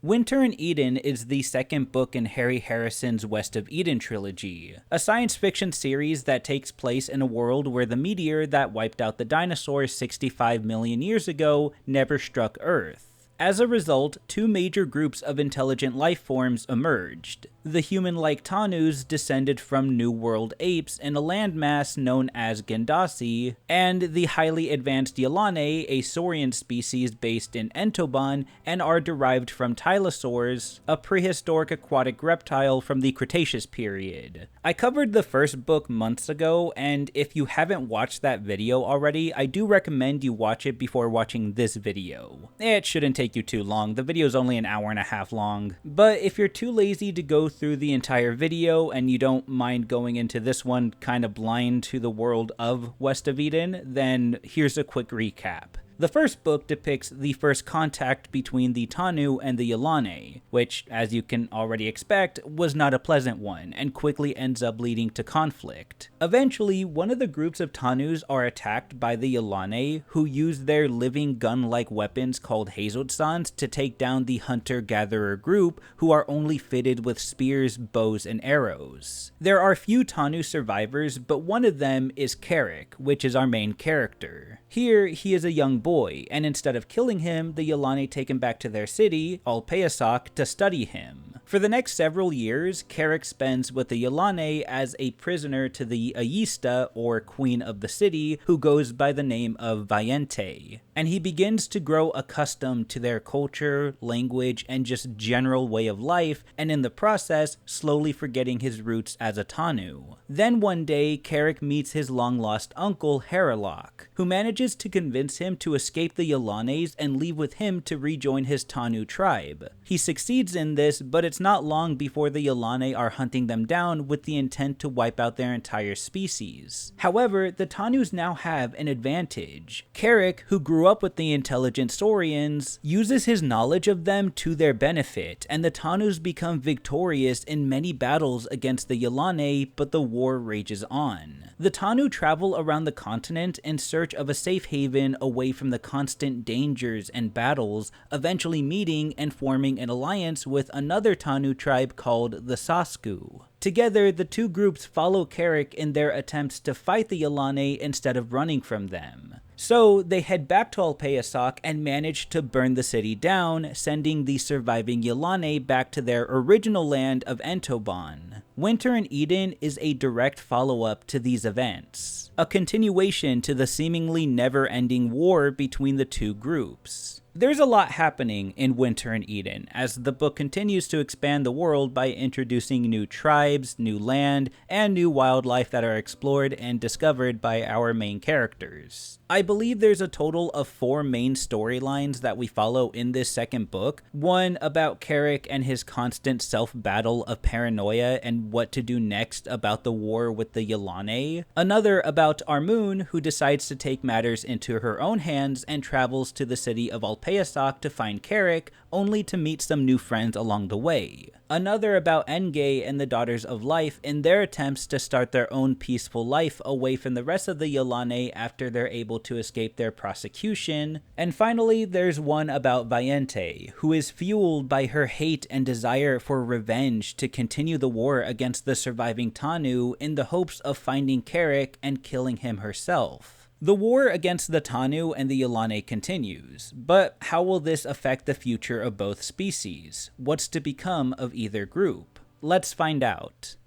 Winter in Eden is the second book in Harry Harrison's West of Eden trilogy, a science fiction series that takes place in a world where the meteor that wiped out the dinosaurs 65 million years ago never struck Earth. As a result, two major groups of intelligent life forms emerged. The human-like Tanus descended from New World apes in a landmass known as Gandasi, and the highly advanced Yilane, a Saurian species based in Entoban and are derived from tylosaurs, a prehistoric aquatic reptile from the Cretaceous period. I covered the first book months ago, and if you haven't watched that video already, I do recommend you watch it before watching this video. It shouldn't take you too long, the video is only an hour and a half long, but if you're too lazy to go through the entire video and you don't mind going into this one kind of blind to the world of West of Eden, then here's a quick recap. The first book depicts the first contact between the Tanu and the Yilane, which, as you can already expect, was not a pleasant one, and quickly ends up leading to conflict. Eventually, one of the groups of Tanus are attacked by the Yilane, who use their living gun-like weapons called Hazotsans to take down the hunter-gatherer group, who are only fitted with spears, bows, and arrows. There are few Tanu survivors, but one of them is Carrick, which is our main character. Here, he is a young boy, and instead of killing him, the Yilane take him back to their city, Alpeasak, to study him. For the next several years, Carrick spends with the Yilane as a prisoner to the Ayista, or queen of the city, who goes by the name of Vayente, and he begins to grow accustomed to their culture, language, and just general way of life, and in the process, slowly forgetting his roots as a Tanu. Then one day, Carrick meets his long-lost uncle, Haralok, who manages to convince him to escape the Yilanes and leave with him to rejoin his Tanu tribe. He succeeds in this, but it's not long before the Yilane are hunting them down with the intent to wipe out their entire species. However, the Tanus now have an advantage. Carrick, who grew up with the intelligent Saurians, uses his knowledge of them to their benefit, and the Tanus become victorious in many battles against the Yilane, but the war rages on. The Tanu travel around the continent in search of a safe haven away from the constant dangers and battles, eventually meeting and forming an alliance with another Tanu tribe called the Sasku. Together, the two groups follow Carrick in their attempts to fight the Yilane instead of running from them. So, they head back to Alpeasak and manage to burn the city down, sending the surviving Yilane back to their original land of Entoban. Winter in Eden is a direct follow-up to these events, a continuation to the seemingly never-ending war between the two groups. There's a lot happening in Winter in Eden, as the book continues to expand the world by introducing new tribes, new land, and new wildlife that are explored and discovered by our main characters. I believe there's a total of 4 main storylines that we follow in this second book. One about Carrick and his constant self-battle of paranoia and what to do next about the war with the Yilane. Another about Armun, who decides to take matters into her own hands and travels to the city of Alpeasak to find Carrick, only to meet some new friends along the way. Another about Engay and the Daughters of Life in their attempts to start their own peaceful life away from the rest of the Yilane after they're able to escape their prosecution. And finally, there's one about Vayente, who is fueled by her hate and desire for revenge to continue the war against the surviving Tanu in the hopes of finding Carrick and killing him herself. The war against the Tanu and the Yilane continues, but how will this affect the future of both species? What's to become of either group? Let's find out.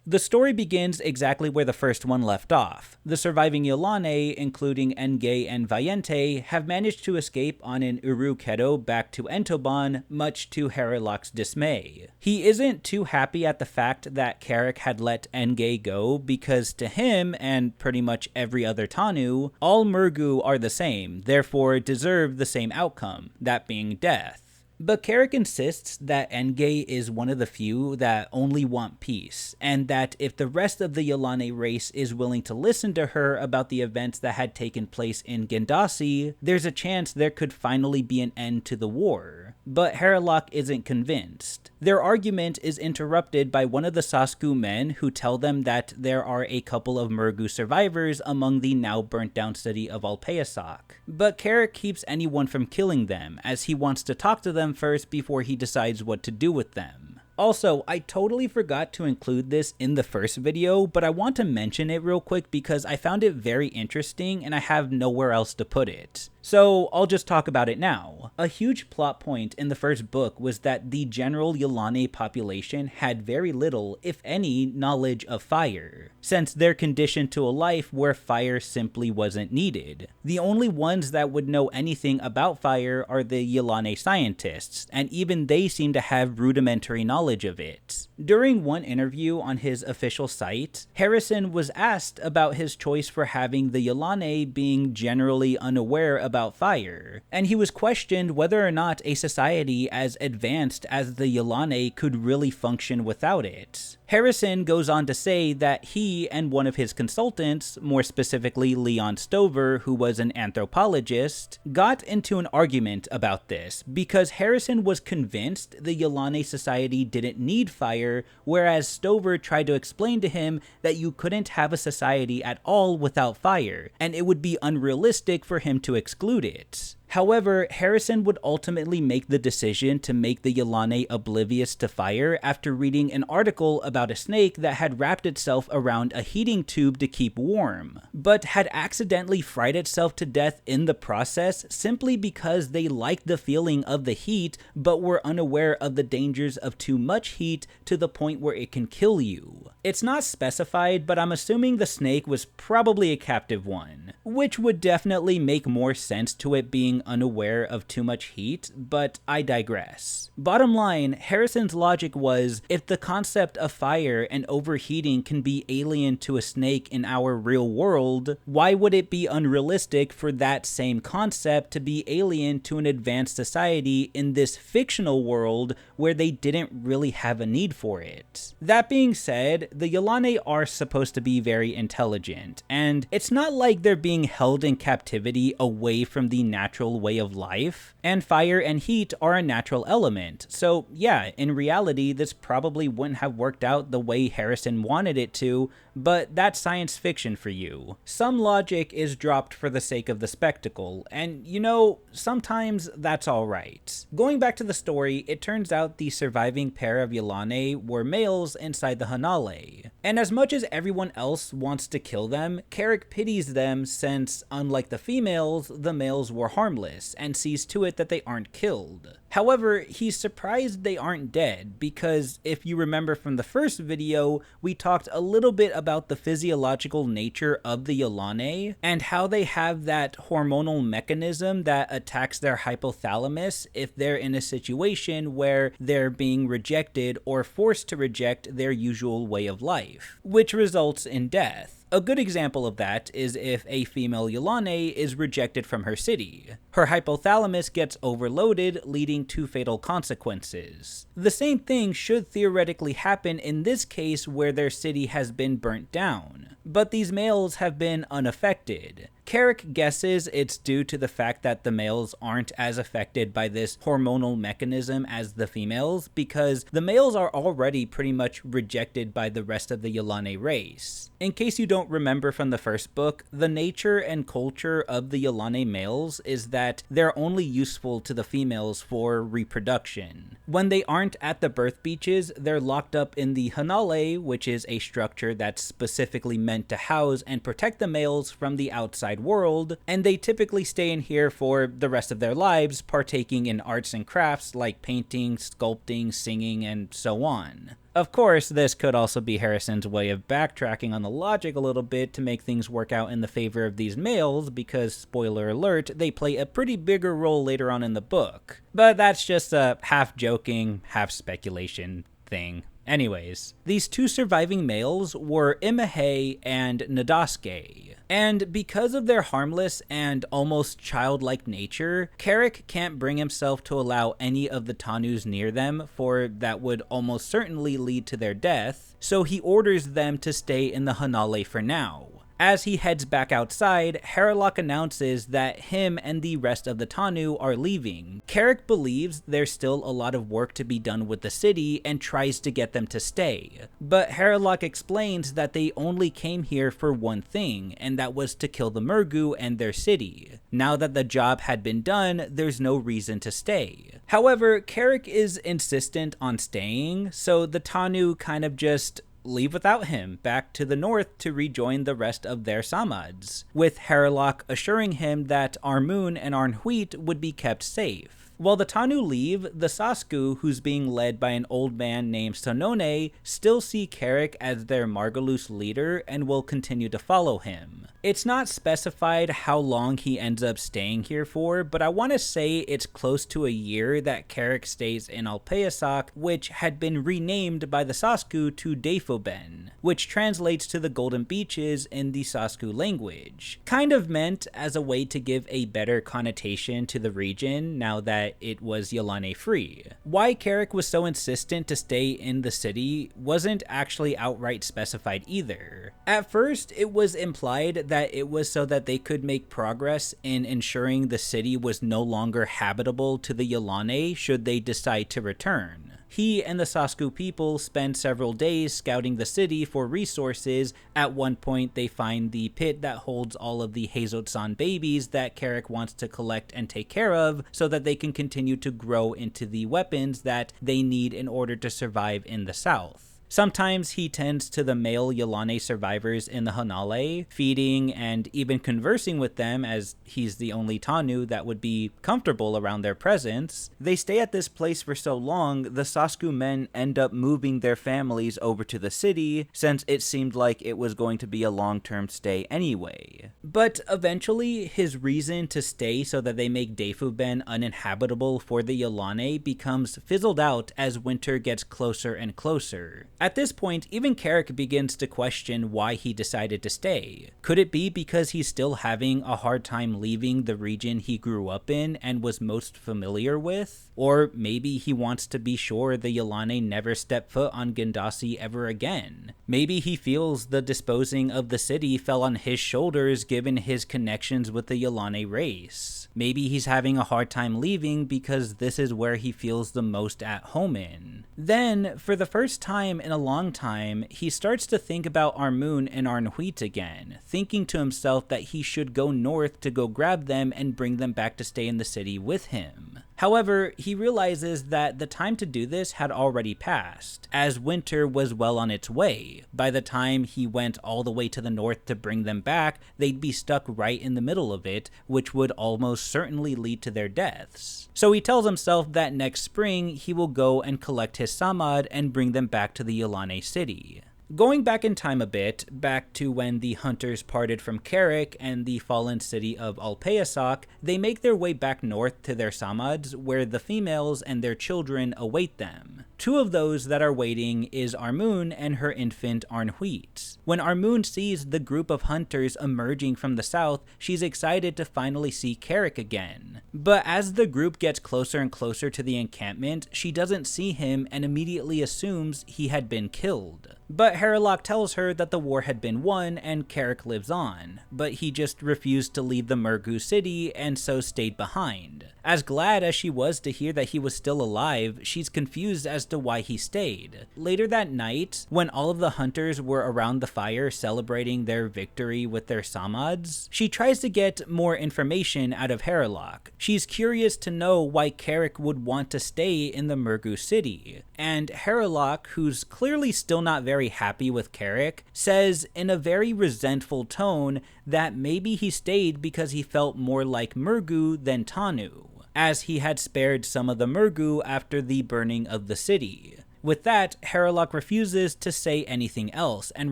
The story begins exactly where the first one left off. The surviving Yilane, including Engay and Vayente, have managed to escape on an Uruketo back to Entoban, much to Haralok's dismay. He isn't too happy at the fact that Carrick had let Engay go, because to him, and pretty much every other Tanu, all murgu are the same, therefore deserve the same outcome, that being death. But Carrick insists that Engay is one of the few that only want peace, and that if the rest of the Yilane race is willing to listen to her about the events that had taken place in Gandasi, there's a chance there could finally be an end to the war. but Haralock isn't convinced. Their argument is interrupted by one of the Sasku men who tell them that there are a couple of murgu survivors among the now burnt down city of Alpeasak. But Carrick keeps anyone from killing them, as he wants to talk to them first before he decides what to do with them. Also, I totally forgot to include this in the first video, but I want to mention it real quick because I found it very interesting and I have nowhere else to put it. So I'll just talk about it now. A huge plot point in the first book was that the general Yilane population had very little, if any, knowledge of fire, since they're conditioned to a life where fire simply wasn't needed. The only ones that would know anything about fire are the Yilane scientists, and even they seem to have rudimentary knowledge of it. During one interview on his official site, Harrison was asked about his choice for having the Yilane being generally unaware about fire, and he was questioned whether or not a society as advanced as the Yilane could really function without it. Harrison goes on to say that he and one of his consultants, more specifically Leon Stover, who was an anthropologist, got into an argument about this because Harrison was convinced the Yilane society didn't need fire, whereas Stover tried to explain to him that you couldn't have a society at all without fire, and it would be unrealistic for him to exclude it. However, Harrison would ultimately make the decision to make the Yilane oblivious to fire after reading an article about a snake that had wrapped itself around a heating tube to keep warm, but had accidentally fried itself to death in the process simply because they liked the feeling of the heat but were unaware of the dangers of too much heat to the point where it can kill you. It's not specified, but I'm assuming the snake was probably a captive one, which would definitely make more sense to it being unaware of too much heat, but I digress. Bottom line, Harrison's logic was, if the concept of fire and overheating can be alien to a snake in our real world, why would it be unrealistic for that same concept to be alien to an advanced society in this fictional world where they didn't really have a need for it? That being said, the Yilane are supposed to be very intelligent, and it's not like they're being held in captivity away from the natural way of life, and fire and heat are a natural element, so yeah, in reality this probably wouldn't have worked out the way Harrison wanted it to, but that's science fiction for you. Some logic is dropped for the sake of the spectacle, and you know, sometimes that's alright. Going back to the story, it turns out the surviving pair of Yilane were males inside the Hanale, and as much as everyone else wants to kill them, Carrick pities them since, unlike the females, the males were harmless, and sees to it that they aren't killed. However, he's surprised they aren't dead, because if you remember from the first video, we talked a little bit about the physiological nature of the Yilane, and how they have that hormonal mechanism that attacks their hypothalamus if they're in a situation where they're being rejected or forced to reject their usual way of life, which results in death. A good example of that is if a female Yilane is rejected from her city. Her hypothalamus gets overloaded, leading to fatal consequences. The same thing should theoretically happen in this case where their city has been burnt down, but these males have been unaffected. Carrick guesses it's due to the fact that the males aren't as affected by this hormonal mechanism as the females, because the males are already pretty much rejected by the rest of the Yilane race. In case you don't remember from the first book, the nature and culture of the Yilane males is that they're only useful to the females for reproduction. When they aren't at the birth beaches, they're locked up in the Hanale, which is a structure that's specifically meant to house and protect the males from the outside world, and they typically stay in here for the rest of their lives, partaking in arts and crafts like painting, sculpting, singing, and so on. Of course, this could also be Harrison's way of backtracking on the logic a little bit to make things work out in the favor of these males, because, spoiler alert, they play a pretty bigger role later on in the book. But that's just a half-joking, half-speculation thing. Anyways, these two surviving males were Imahei and Nadasuke, and because of their harmless and almost childlike nature, Carrick can't bring himself to allow any of the Tanus near them, for that would almost certainly lead to their death, so he orders them to stay in the Hanale for now. As he heads back outside, Haralock announces that him and the rest of the Tanu are leaving. Carrick believes there's still a lot of work to be done with the city and tries to get them to stay. But Haralock explains that they only came here for one thing, and that was to kill the murgu and their city. Now that the job had been done, there's no reason to stay. However, Carrick is insistent on staying, so the Tanu kind of just leave without him back to the north to rejoin the rest of their Samads, with Haralock assuring him that Armun and Arnhuit would be kept safe. While the Tanu leave, the Sasku, who's being led by an old man named Sonone, still see Carrick as their Margalus leader and will continue to follow him. It's not specified how long he ends up staying here for, but I want to say it's close to a year that Carrick stays in Alpeasac, which had been renamed by the Sasku to Defoben, which translates to the Golden Beaches in the Sasku language. Kind of meant as a way to give a better connotation to the region now that it was Yilane free. Why Carrick was so insistent to stay in the city wasn't actually outright specified either. At first, it was implied that it was so that they could make progress in ensuring the city was no longer habitable to the Yilane should they decide to return. He and the Sasku people spend several days scouting the city for resources. At one point, they find the pit that holds all of the Hazotsan babies that Carrick wants to collect and take care of so that they can continue to grow into the weapons that they need in order to survive in the south. Sometimes he tends to the male Yilane survivors in the Hanale, feeding and even conversing with them as he's the only Tanu that would be comfortable around their presence. They stay at this place for so long, the Sasku men end up moving their families over to the city since it seemed like it was going to be a long-term stay anyway. But eventually, his reason to stay so that they make Defuben uninhabitable for the Yilane becomes fizzled out as winter gets closer and closer. At this point, even Carrick begins to question why he decided to stay. Could it be because he's still having a hard time leaving the region he grew up in and was most familiar with? Or maybe he wants to be sure the Yilane never step foot on Gandasi ever again. Maybe he feels the disposing of the city fell on his shoulders given his connections with the Yilane race. Maybe he's having a hard time leaving because this is where he feels the most at home in. Then, for the first time in a long time, he starts to think about Armun and Arnhuit again, thinking to himself that he should go north to go grab them and bring them back to stay in the city with him. However, he realizes that the time to do this had already passed, as winter was well on its way. By the time he went all the way to the north to bring them back, they'd be stuck right in the middle of it, which would almost certainly lead to their deaths. So he tells himself that next spring he will go and collect his Samad and bring them back to the Yilane city. Going back in time a bit, back to when the hunters parted from Carrick and the fallen city of Alpeasac, they make their way back north to their Samads, where the females and their children await them. Two of those that are waiting is Armun and her infant Arnhuit. When Armun sees the group of hunters emerging from the south, she's excited to finally see Carrick again. But as the group gets closer and closer to the encampment, she doesn't see him and immediately assumes he had been killed. But Haralock tells her that the war had been won and Carrick lives on, but he just refused to leave the Murgu city and so stayed behind. As glad as she was to hear that he was still alive, she's confused as to why he stayed. Later that night, when all of the hunters were around the fire celebrating their victory with their Samads, she tries to get more information out of Haralock. She's curious to know why Carrick would want to stay in the Murgu city. And Haralock, who's clearly still not very happy with Carrick, says in a very resentful tone that maybe he stayed because he felt more like Murgu than Tanu, as he had spared some of the Murgu after the burning of the city. With that, Haralock refuses to say anything else and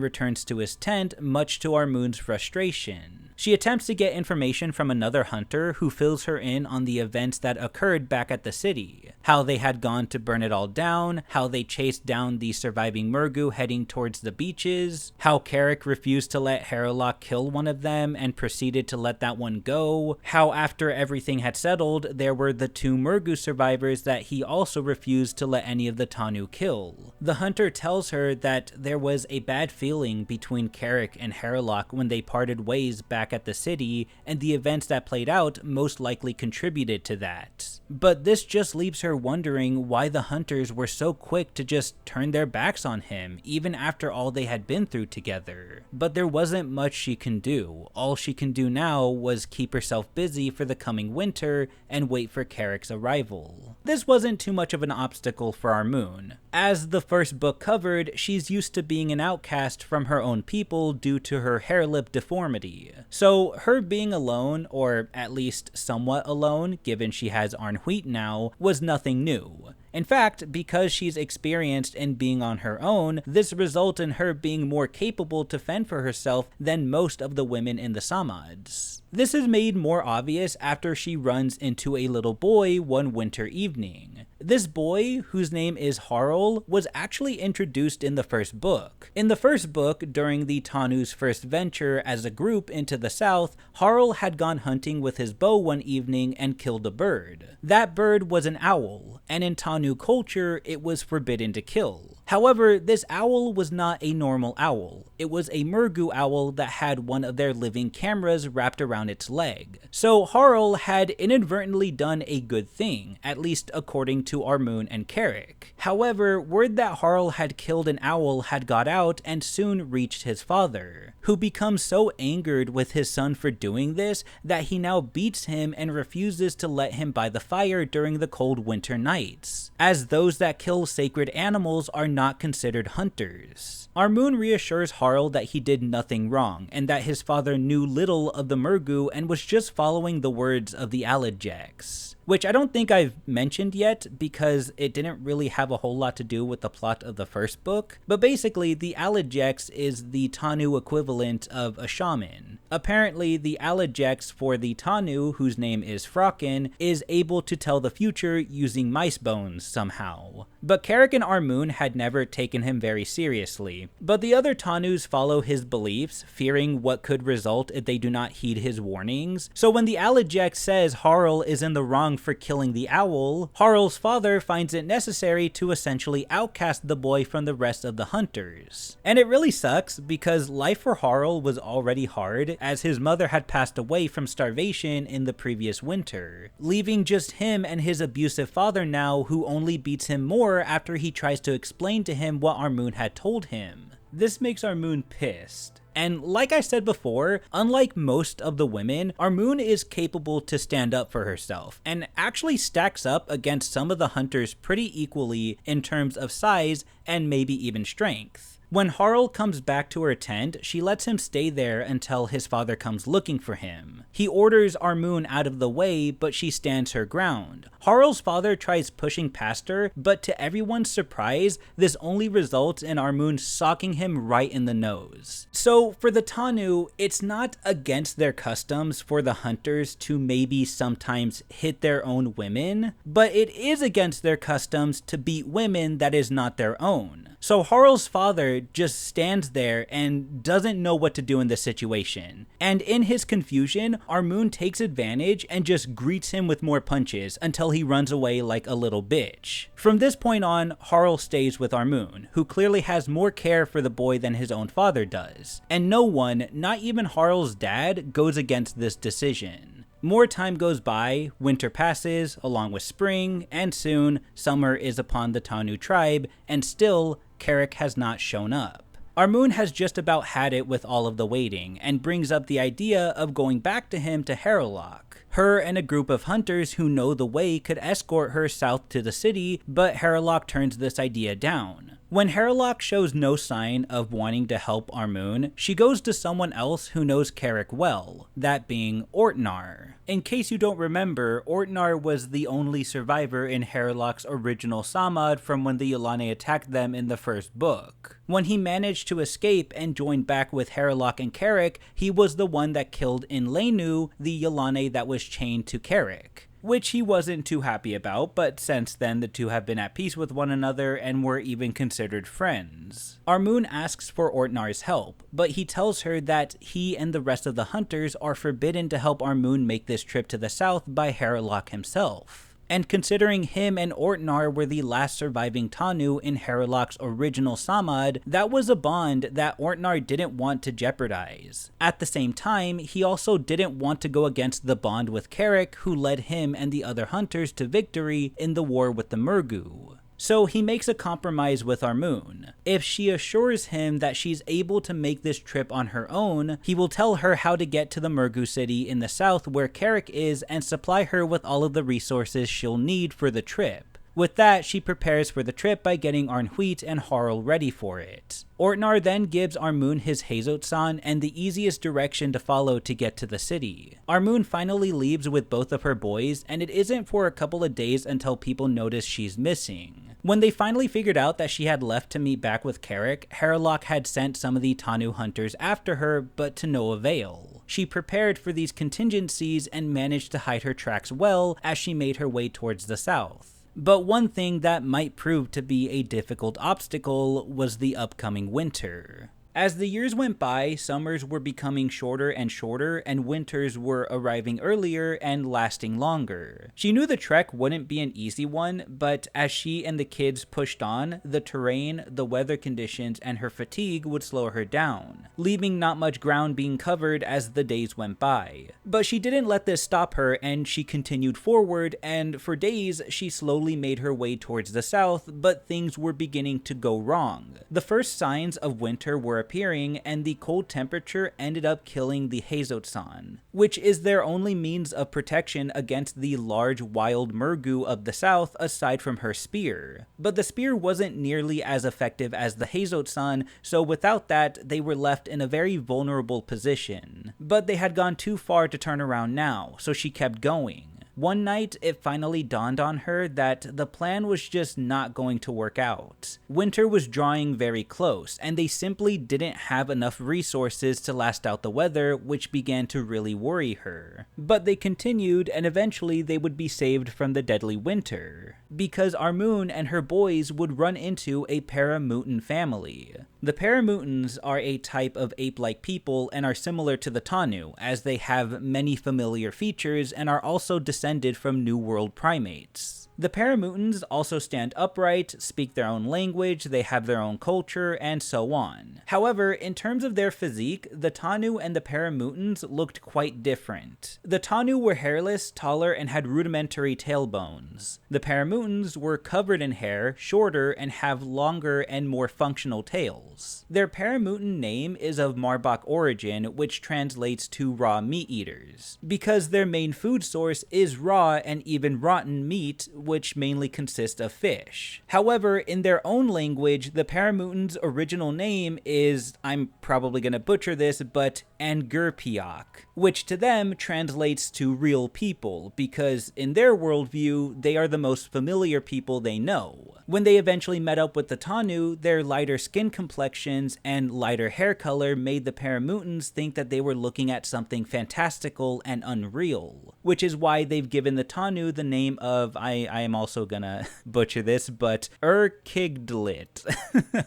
returns to his tent, much to Armun's frustration. She attempts to get information from another hunter who fills her in on the events that occurred back at the city. how they had gone to burn it all down, how they chased down the surviving murgu heading towards the beaches, how Carrick refused to let Harrowlock kill one of them and proceeded to let that one go, how after everything had settled, there were the 2 murgu survivors that he also refused to let any of the Tanu kill. The hunter tells her that there was a bad feeling between Carrick and Harrowlock when they parted ways back at the city, and the events that played out most likely contributed to that. But this just leaves her wondering why the hunters were so quick to just turn their backs on him, even after all they had been through together. But there wasn't much she can do. All she can do now was keep herself busy for the coming winter and wait for Carrick's arrival. This wasn't too much of an obstacle for Armun. As the first book covered, she's used to being an outcast from her own people due to her hair lip deformity. So her being alone, or at least somewhat alone, given she has Arnhuit now, was nothing new. In fact, because she's experienced in being on her own, this results in her being more capable to fend for herself than most of the women in the Samads. This is made more obvious after she runs into a little boy one winter evening. This boy, whose name is Harl, was actually introduced in the first book. In the first book, during the Tanu's first venture as a group into the south, Harl had gone hunting with his bow one evening and killed a bird. That bird was an owl, and in Tanu culture, it was forbidden to kill. However, this owl was not a normal owl. It was a murgu owl that had one of their living cameras wrapped around its leg. So Harl had inadvertently done a good thing, at least according to Armun and Carrick. However, word that Harl had killed an owl had got out and soon reached his father, who becomes so angered with his son for doing this that he now beats him and refuses to let him by the fire during the cold winter nights, as those that kill sacred animals are not considered hunters. Armun reassures Harl that he did nothing wrong, and that his father knew little of the murgu and was just following the words of the Alajeks. Which I don't think I've mentioned yet because it didn't really have a whole lot to do with the plot of the first book. But basically, the Alajeks is the Tanu equivalent of a shaman. Apparently, the Alajeks for the Tanu, whose name is Fraken, is able to tell the future using mice bones somehow. But Carrick and Armun had never taken him very seriously. But the other Tanus follow his beliefs, fearing what could result if they do not heed his warnings. So when the Alajek says Harl is in the wrong for killing the owl, Harl's father finds it necessary to essentially outcast the boy from the rest of the hunters. And it really sucks because life for Harl was already hard, as his mother had passed away from starvation in the previous winter, leaving just him and his abusive father now, who only beats him more after he tries to explain to him what Armun had told him. This makes Armun pissed. And like I said before, unlike most of the women, Armun is capable to stand up for herself, and actually stacks up against some of the hunters pretty equally in terms of size and maybe even strength. When Harl comes back to her tent, she lets him stay there until his father comes looking for him. He orders Armun out of the way, but she stands her ground. Harl's father tries pushing past her, but to everyone's surprise, this only results in Armun socking him right in the nose. So for the Tanu, it's not against their customs for the hunters to maybe sometimes hit their own women, but it is against their customs to beat women that is not their own. So Harl's father just stands there and doesn't know what to do in this situation. And in his confusion, Armun takes advantage and just greets him with more punches until he runs away like a little bitch. From this point on, Harl stays with Armun, who clearly has more care for the boy than his own father does. And no one, not even Harl's dad, goes against this decision. More time goes by, winter passes, along with spring, and soon, summer is upon the Tanu tribe, and still, Carrick has not shown up. Armun has just about had it with all of the waiting, and brings up the idea of going back to him to Harrowlock. Her and a group of hunters who know the way could escort her south to the city, but Harrowlock turns this idea down. When Harrowlock shows no sign of wanting to help Armun, she goes to someone else who knows Carrick well, that being Ortnar. In case you don't remember, Ortnar was the only survivor in Harrowlock's original Samad from when the Yilane attacked them in the first book. When he managed to escape and join back with Harrowlock and Carrick, he was the one that killed in Lenu, the Yilane that was chained to Carrick. which he wasn't too happy about, but since then the two have been at peace with one another and were even considered friends. Armun asks for Ortnar's help, but he tells her that he and the rest of the hunters are forbidden to help Armun make this trip to the south by Haralock himself. And considering him and Ortnar were the last surviving Tanu in Haralock's original Samad, that was a bond that Ortnar didn't want to jeopardize. At the same time, he also didn't want to go against the bond with Carrick, who led him and the other hunters to victory in the war with the Murgu. So he makes a compromise with Armun. If she assures him that she's able to make this trip on her own, he will tell her how to get to the Murgu city in the south where Carrick is and supply her with all of the resources she'll need for the trip. With that, she prepares for the trip by getting Arnhuit and Harl ready for it. Ortnar then gives Armun his Hazotsan and the easiest direction to follow to get to the city. Armun finally leaves with both of her boys, and it isn't for a couple of days until people notice she's missing. When they finally figured out that she had left to meet back with Carrick, Haralock had sent some of the Tanu hunters after her, but to no avail. She prepared for these contingencies and managed to hide her tracks well as she made her way towards the south. But one thing that might prove to be a difficult obstacle was the upcoming winter. As the years went by, summers were becoming shorter and shorter, and winters were arriving earlier and lasting longer. She knew the trek wouldn't be an easy one, but as she and the kids pushed on, the terrain, the weather conditions, and her fatigue would slow her down, leaving not much ground being covered as the days went by. But she didn't let this stop her, and she continued forward, and for days she slowly made her way towards the south, but things were beginning to go wrong. The first signs of winter were appearing, and the cold temperature ended up killing the Hazotsan, which is their only means of protection against the large wild Murgu of the south aside from her spear. But the spear wasn't nearly as effective as the Hazotsan, so without that, they were left in a very vulnerable position. But they had gone too far to turn around now, so she kept going. One night, it finally dawned on her that the plan was just not going to work out. Winter was drawing very close, and they simply didn't have enough resources to last out the weather, which began to really worry her. But they continued, and eventually they would be saved from the deadly winter, because Armun and her boys would run into a Paramutan family. The Paramutans are a type of ape-like people and are similar to the Tanu, as they have many familiar features and are also descended from New World primates. The Paramutans also stand upright, speak their own language, they have their own culture, and so on. However, in terms of their physique, the Tanu and the Paramutans looked quite different. The Tanu were hairless, taller, and had rudimentary tailbones. The Paramutans were covered in hair, shorter, and have longer and more functional tails. Their Paramutan name is of Marbach origin, which translates to raw meat eaters, because their main food source is raw and even rotten meat, which mainly consists of fish. However, in their own language, the Paramutans' original name is, I'm probably gonna butcher this, but Angurpiak, which to them translates to real people, because in their worldview, they are the most familiar people they know. When they eventually met up with the Tanu, their lighter skin complexions and lighter hair color made the Paramutans think that they were looking at something fantastical and unreal, which is why they've given the Tanu the name of, I am also gonna butcher this, but Urkigdlit.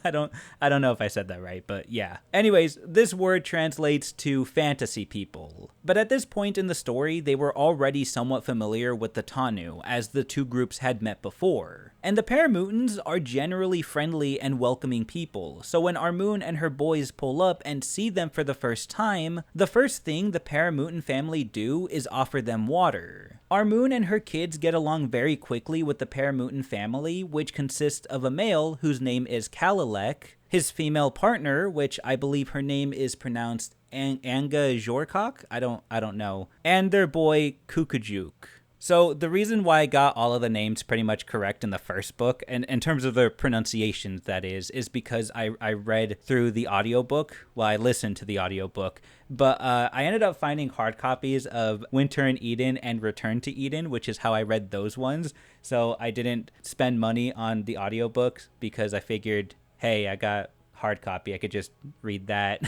I don't know if I said that right, but yeah. Anyways, this word translates to fantasy people. But at this point in the story, they were already somewhat familiar with the Tanu, as the two groups had met before. And the Paramutans are generally friendly and welcoming people, so when Armun and her boys pull up and see them for the first time, the first thing the Paramutan family do is offer them water. Armun and her kids get along very quickly with the Paramutan family, which consists of a male whose name is Kalalek, his female partner, which I believe her name is pronounced Anga Jorkok, I don't know, and their boy Kukajuk. So the reason why I got all of the names pretty much correct in the first book, and in terms of their pronunciations that is because I read through the audiobook. Well, I listened to the audiobook, but I ended up finding hard copies of Winter in Eden and Return to Eden, which is how I read those ones. So I didn't spend money on the audiobooks because I figured, hey, I got hard copy. I could just read that.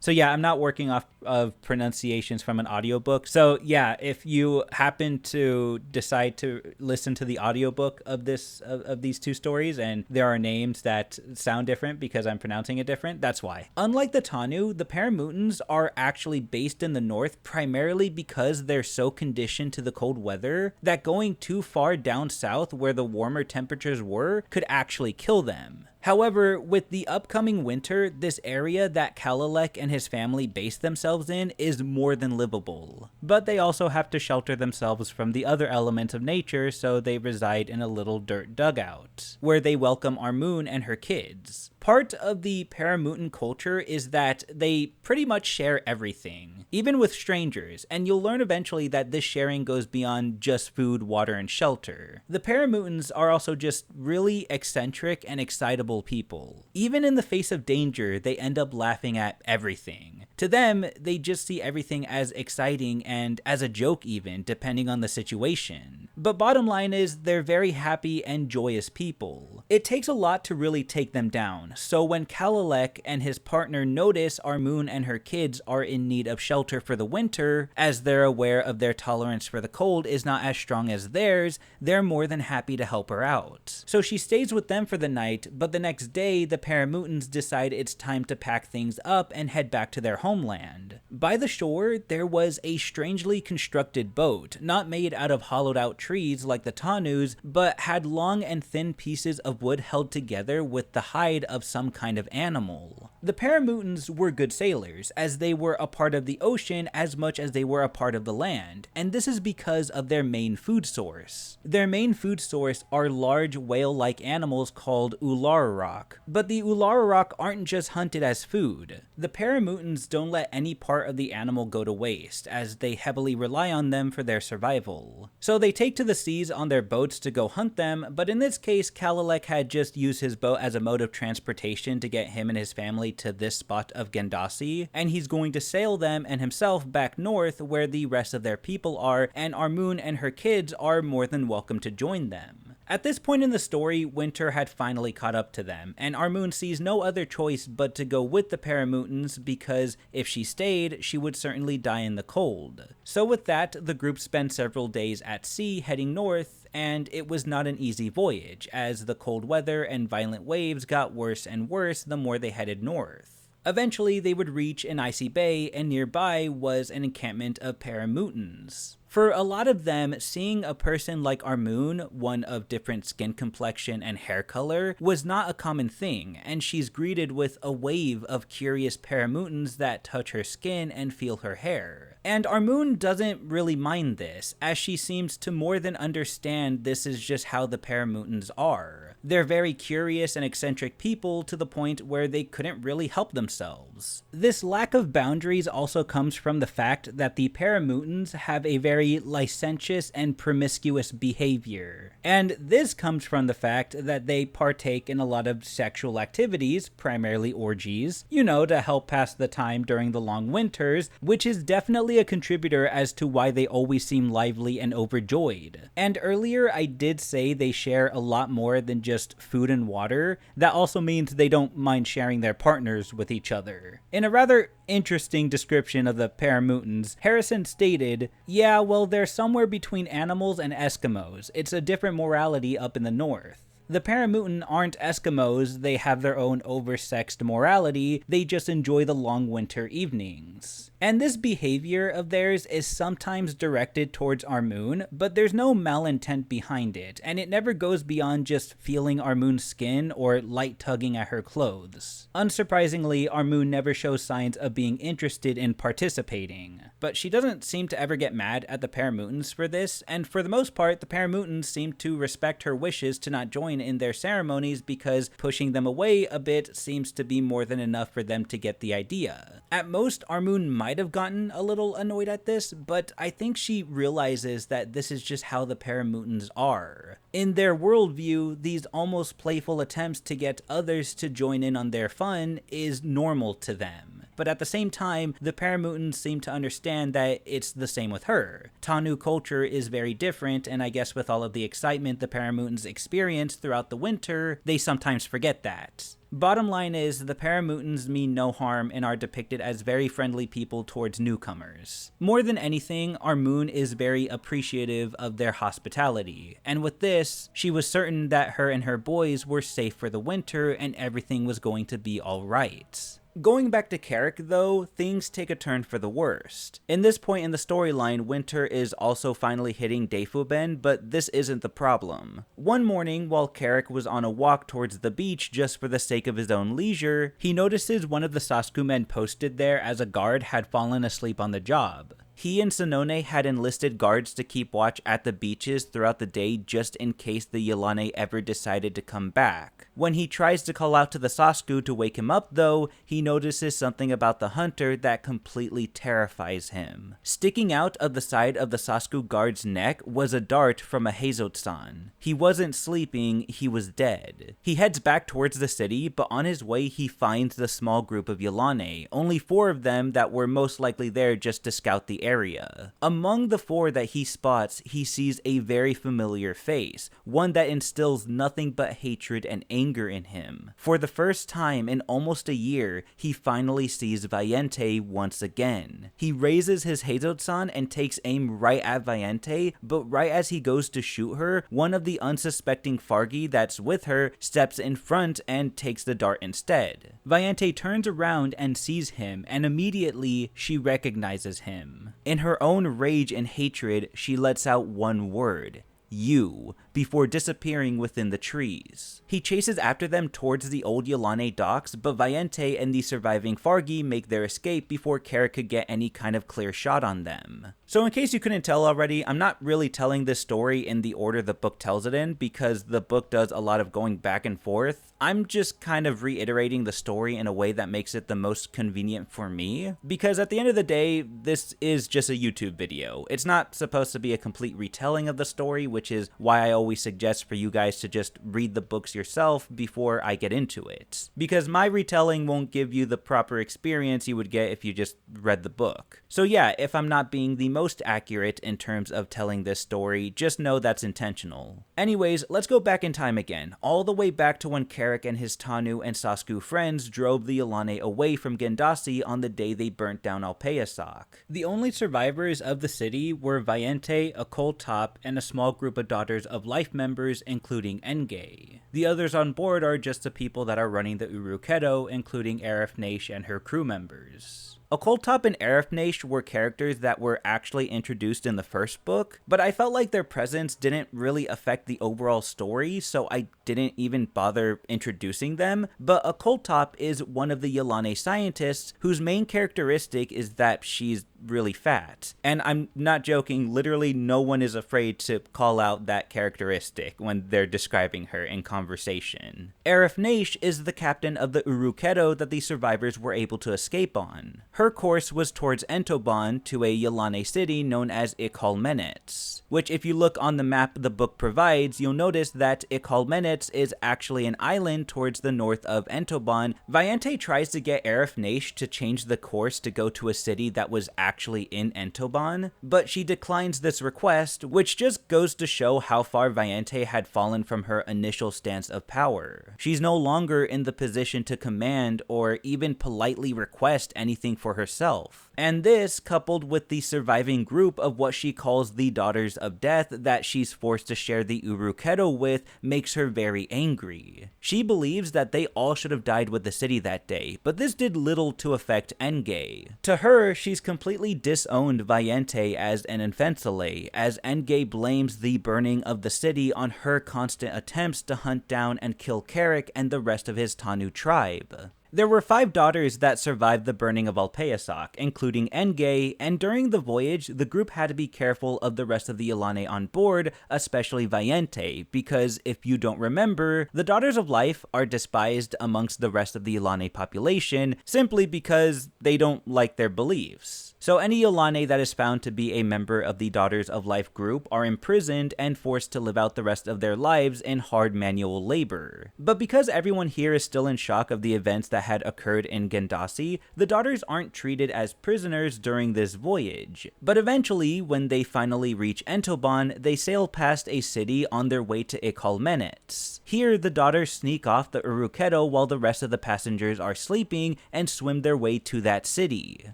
So yeah, I'm not working off of pronunciations from an audiobook. So yeah, if you happen to decide to listen to the audiobook of these two stories and there are names that sound different because I'm pronouncing it different, that's why. Unlike the Tanu, the Paramutans are actually based in the north primarily because they're so conditioned to the cold weather that going too far down south where the warmer temperatures were could actually kill them. However, with the upcoming winter, this area that Kalilek and his family base themselves in is more than livable. But they also have to shelter themselves from the other elements of nature, so they reside in a little dirt dugout, where they welcome Armun and her kids. Part of the Paramutan culture is that they pretty much share everything, even with strangers, and you'll learn eventually that this sharing goes beyond just food, water, and shelter. The Paramutans are also just really eccentric and excitable people. Even in the face of danger, they end up laughing at everything. To them, they just see everything as exciting and as a joke even, depending on the situation. But bottom line is, they're very happy and joyous people. It takes a lot to really take them down, so when Kalilek and his partner notice Armun and her kids are in need of shelter for the winter, as they're aware of their tolerance for the cold is not as strong as theirs, they're more than happy to help her out. So she stays with them for the night, but the next day, the Paramutans decide it's time to pack things up and head back to their homeland. By the shore, there was a strangely constructed boat, not made out of hollowed out trees like the Tanus, but had long and thin pieces of wood held together with the hide of some kind of animal. The Paramutans were good sailors, as they were a part of the ocean as much as they were a part of the land, and this is because of their main food source. Their main food source are large whale-like animals called Ulararok, but the Ulararok aren't just hunted as food. The Paramutans don't let any part of the animal go to waste, as they heavily rely on them for their survival. So they take to the seas on their boats to go hunt them, but in this case, Kalilek had just used his boat as a mode of transportation to get him and his family to this spot of Gandasi, and he's going to sail them and himself back north where the rest of their people are, and Armun and her kids are more than welcome to join them. At this point in the story, winter had finally caught up to them, and Armun sees no other choice but to go with the Paramutans because if she stayed, she would certainly die in the cold. So with that, the group spent several days at sea heading north, and it was not an easy voyage, as the cold weather and violent waves got worse and worse the more they headed north. Eventually, they would reach an icy bay, and nearby was an encampment of Paramutans. For a lot of them, seeing a person like Armun, one of different skin complexion and hair color, was not a common thing, and she's greeted with a wave of curious Paramutans that touch her skin and feel her hair. And Armun doesn't really mind this, as she seems to more than understand this is just how the Paramutans are. They're very curious and eccentric people to the point where they couldn't really help themselves. This lack of boundaries also comes from the fact that the Paramutans have a very licentious and promiscuous behavior. And this comes from the fact that they partake in a lot of sexual activities, primarily orgies, to help pass the time during the long winters, which is definitely a contributor as to why they always seem lively and overjoyed. And earlier I did say they share a lot more than just food and water. That also means they don't mind sharing their partners with each other. In a rather interesting description of the Paramutans, Harrison stated, "Yeah, well, they're somewhere between animals and Eskimos. It's a different morality up in the north. The Paramutan aren't Eskimos, they have their own oversexed morality, they just enjoy the long winter evenings." And this behavior of theirs is sometimes directed towards Armun, but there's no malintent behind it, and it never goes beyond just feeling Armun's skin or light tugging at her clothes. Unsurprisingly, Armun never shows signs of being interested in participating, but she doesn't seem to ever get mad at the Paramutans for this, and for the most part, the Paramutans seem to respect her wishes to not join in their ceremonies because pushing them away a bit seems to be more than enough for them to get the idea. At most, Armun might have gotten a little annoyed at this, but I think she realizes that this is just how the Paramutans are. In their worldview, these almost playful attempts to get others to join in on their fun is normal to them. But at the same time, the Paramutans seem to understand that it's the same with her. Tanu culture is very different, and I guess with all of the excitement the Paramutans experience throughout the winter, they sometimes forget that. Bottom line is, the Paramutans mean no harm and are depicted as very friendly people towards newcomers. More than anything, Armun is very appreciative of their hospitality, and with this, she was certain that her and her boys were safe for the winter and everything was going to be alright. Going back to Carrick though, things take a turn for the worst. In this point in the storyline, winter is also finally hitting Deifuben, but this isn't the problem. One morning, while Carrick was on a walk towards the beach just for the sake of his own leisure, he notices one of the Sasku men posted there as a guard had fallen asleep on the job. He and Sonone had enlisted guards to keep watch at the beaches throughout the day just in case the Yilane ever decided to come back. When he tries to call out to the Sasku to wake him up though, he notices something about the hunter that completely terrifies him. Sticking out of the side of the Sasku guard's neck was a dart from a Heizotsan. He wasn't sleeping, he was dead. He heads back towards the city, but on his way he finds the small group of Yilane, only 4 of them that were most likely there just to scout the area. Among the 4 that he spots, he sees a very familiar face, one that instills nothing but hatred and anger in him. For the first time in almost a year, he finally sees Vayente once again. He raises his Heizotsan and takes aim right at Vayente, but right as he goes to shoot her, one of the unsuspecting Fargi that's with her steps in front and takes the dart instead. Vayente turns around and sees him, and immediately she recognizes him. In her own rage and hatred, she lets out one word: you, before disappearing within the trees. He chases after them towards the old Yilane docks, but Vayente and the surviving Fargi make their escape before Carrick could get any kind of clear shot on them. So in case you couldn't tell already, I'm not really telling this story in the order the book tells it in, because the book does a lot of going back and forth. I'm just kind of reiterating the story in a way that makes it the most convenient for me, because at the end of the day, this is just a YouTube video. It's not supposed to be a complete retelling of the story, which is why I always suggest for you guys to just read the books yourself before I get into it, because my retelling won't give you the proper experience you would get if you just read the book. So yeah, if I'm not being the most accurate in terms of telling this story, just know that's intentional. Anyways, let's go back in time again, all the way back to when Carrick and his Tanu and Sasku friends drove the Yilane away from Gandasi on the day they burnt down Alpeasak. The only survivors of the city were Vayente, a cold top, and a small group of Daughters of Life members, including Enge. The others on board are just the people that are running the Urukedo, including Arifnash and her crew members. Okoltop and Arifnash were characters that were actually introduced in the first book, but I felt like their presence didn't really affect the overall story, so I didn't even bother introducing them. But Okoltop is one of the Yilane scientists whose main characteristic is that she's really fat. And I'm not joking, literally no one is afraid to call out that characteristic when they're describing her in conversation. Arifnash is the captain of the Urukedo that the survivors were able to escape on. Her course was towards Entoban, to a Yilane city known as Ikolmenet, which if you look on the map the book provides, you'll notice that Ikolmenet is actually an island towards the north of Entoban. Vayente tries to get Arifnash to change the course to go to a city that was actually in Entoban, but she declines this request, which just goes to show how far Vayente had fallen from her initial stance of power. She's no longer in the position to command or even politely request anything for herself. And this, coupled with the surviving group of what she calls the Daughters of Death that she's forced to share the Urukedo with, makes her very angry. She believes that they all should have died with the city that day, but this did little to affect Enge. To her, she's completely disowned Vayente as an infensile, as Enge blames the burning of the city on her constant attempts to hunt down and kill Carrick and the rest of his Tanu tribe. There were 5 daughters that survived the burning of Alpeasak, including Enge, and during the voyage, the group had to be careful of the rest of the Yilane on board, especially Vayente, because if you don't remember, the Daughters of Life are despised amongst the rest of the Yilane population simply because they don't like their beliefs. So any Yilane that is found to be a member of the Daughters of Life group are imprisoned and forced to live out the rest of their lives in hard manual labor. But because everyone here is still in shock of the events that had occurred in Gandasi, the daughters aren't treated as prisoners during this voyage. But eventually, when they finally reach Entobon, they sail past a city on their way to Ikolmenet. Here, the daughters sneak off the Sorogetso while the rest of the passengers are sleeping and swim their way to that city.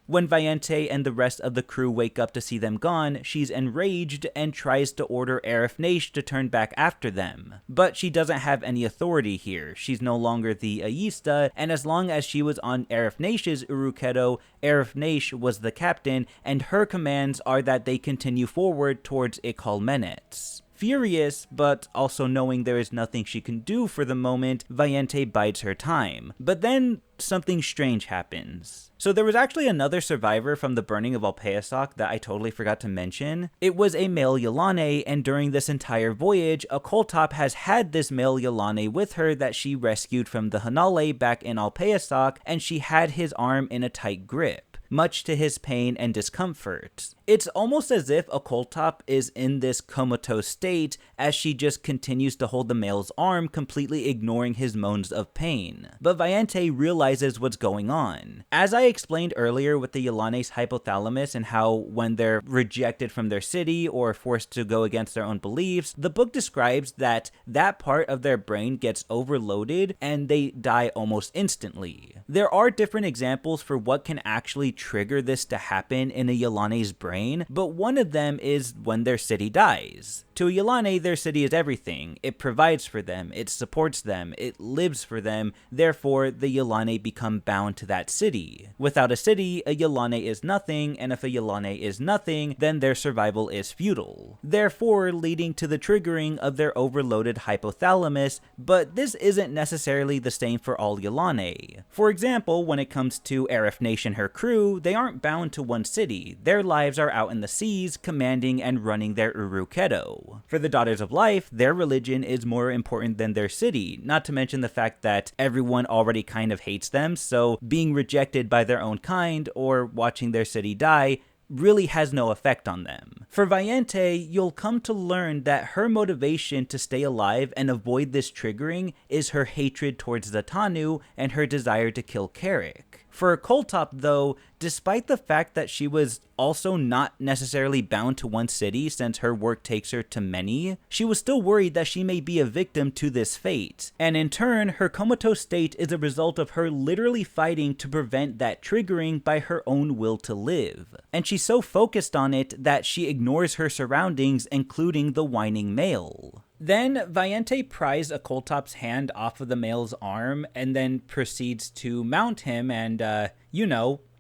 When Vayente and the rest of the crew wake up to see them gone, she's enraged and tries to order Arifnaish to turn back after them. But she doesn't have any authority here. She's no longer the Ayista, and as long as she was on Arifnaish's Sorogetso, Arifnaish was the captain, and her commands are that they continue forward towards Ikolmenet. Furious, but also knowing there is nothing she can do for the moment, Vayente bides her time. But then something strange happens. So there was actually another survivor from the burning of Alpeasoc that I totally forgot to mention. It was a male Yilane, and during this entire voyage, Akoltop has had this male Yilane with her that she rescued from the Hanale back in Alpeasoc, and she had his arm in a tight grip, much to his pain and discomfort. It's almost as if Akoltop is in this comatose state as she just continues to hold the male's arm, completely ignoring his moans of pain. But Vayente realizes what's going on. As I explained earlier with the Yilane's hypothalamus and how when they're rejected from their city or forced to go against their own beliefs, the book describes that that part of their brain gets overloaded and they die almost instantly. There are different examples for what can actually trigger this to happen in a Yilane's brain, but one of them is when their city dies. To a Yilane, their city is everything. It provides for them, it supports them, it lives for them, therefore the Yilane become bound to that city. Without a city, a Yilane is nothing, and if a Yilane is nothing, then their survival is futile, therefore leading to the triggering of their overloaded hypothalamus, but this isn't necessarily the same for all Yilane. For example, when it comes to Arifnaish and her crew, they aren't bound to one city. Their lives are out in the seas, commanding and running their Sorogetso. For the Daughters of Life, their religion is more important than their city, not to mention the fact that everyone already kind of hates them, so being rejected by their own kind or watching their city die really has no effect on them. For Vayente, you'll come to learn that her motivation to stay alive and avoid this triggering is her hatred towards the Tanu and her desire to kill Carrick. For Akoltop, though, despite the fact that she was also not necessarily bound to one city since her work takes her to many, she was still worried that she may be a victim to this fate. And in turn, her comatose state is a result of her literally fighting to prevent that triggering by her own will to live. And she's so focused on it that she ignores her surroundings, including the whining male. Then Vayente pries Akoltop's hand off of the male's arm and then proceeds to mount him and,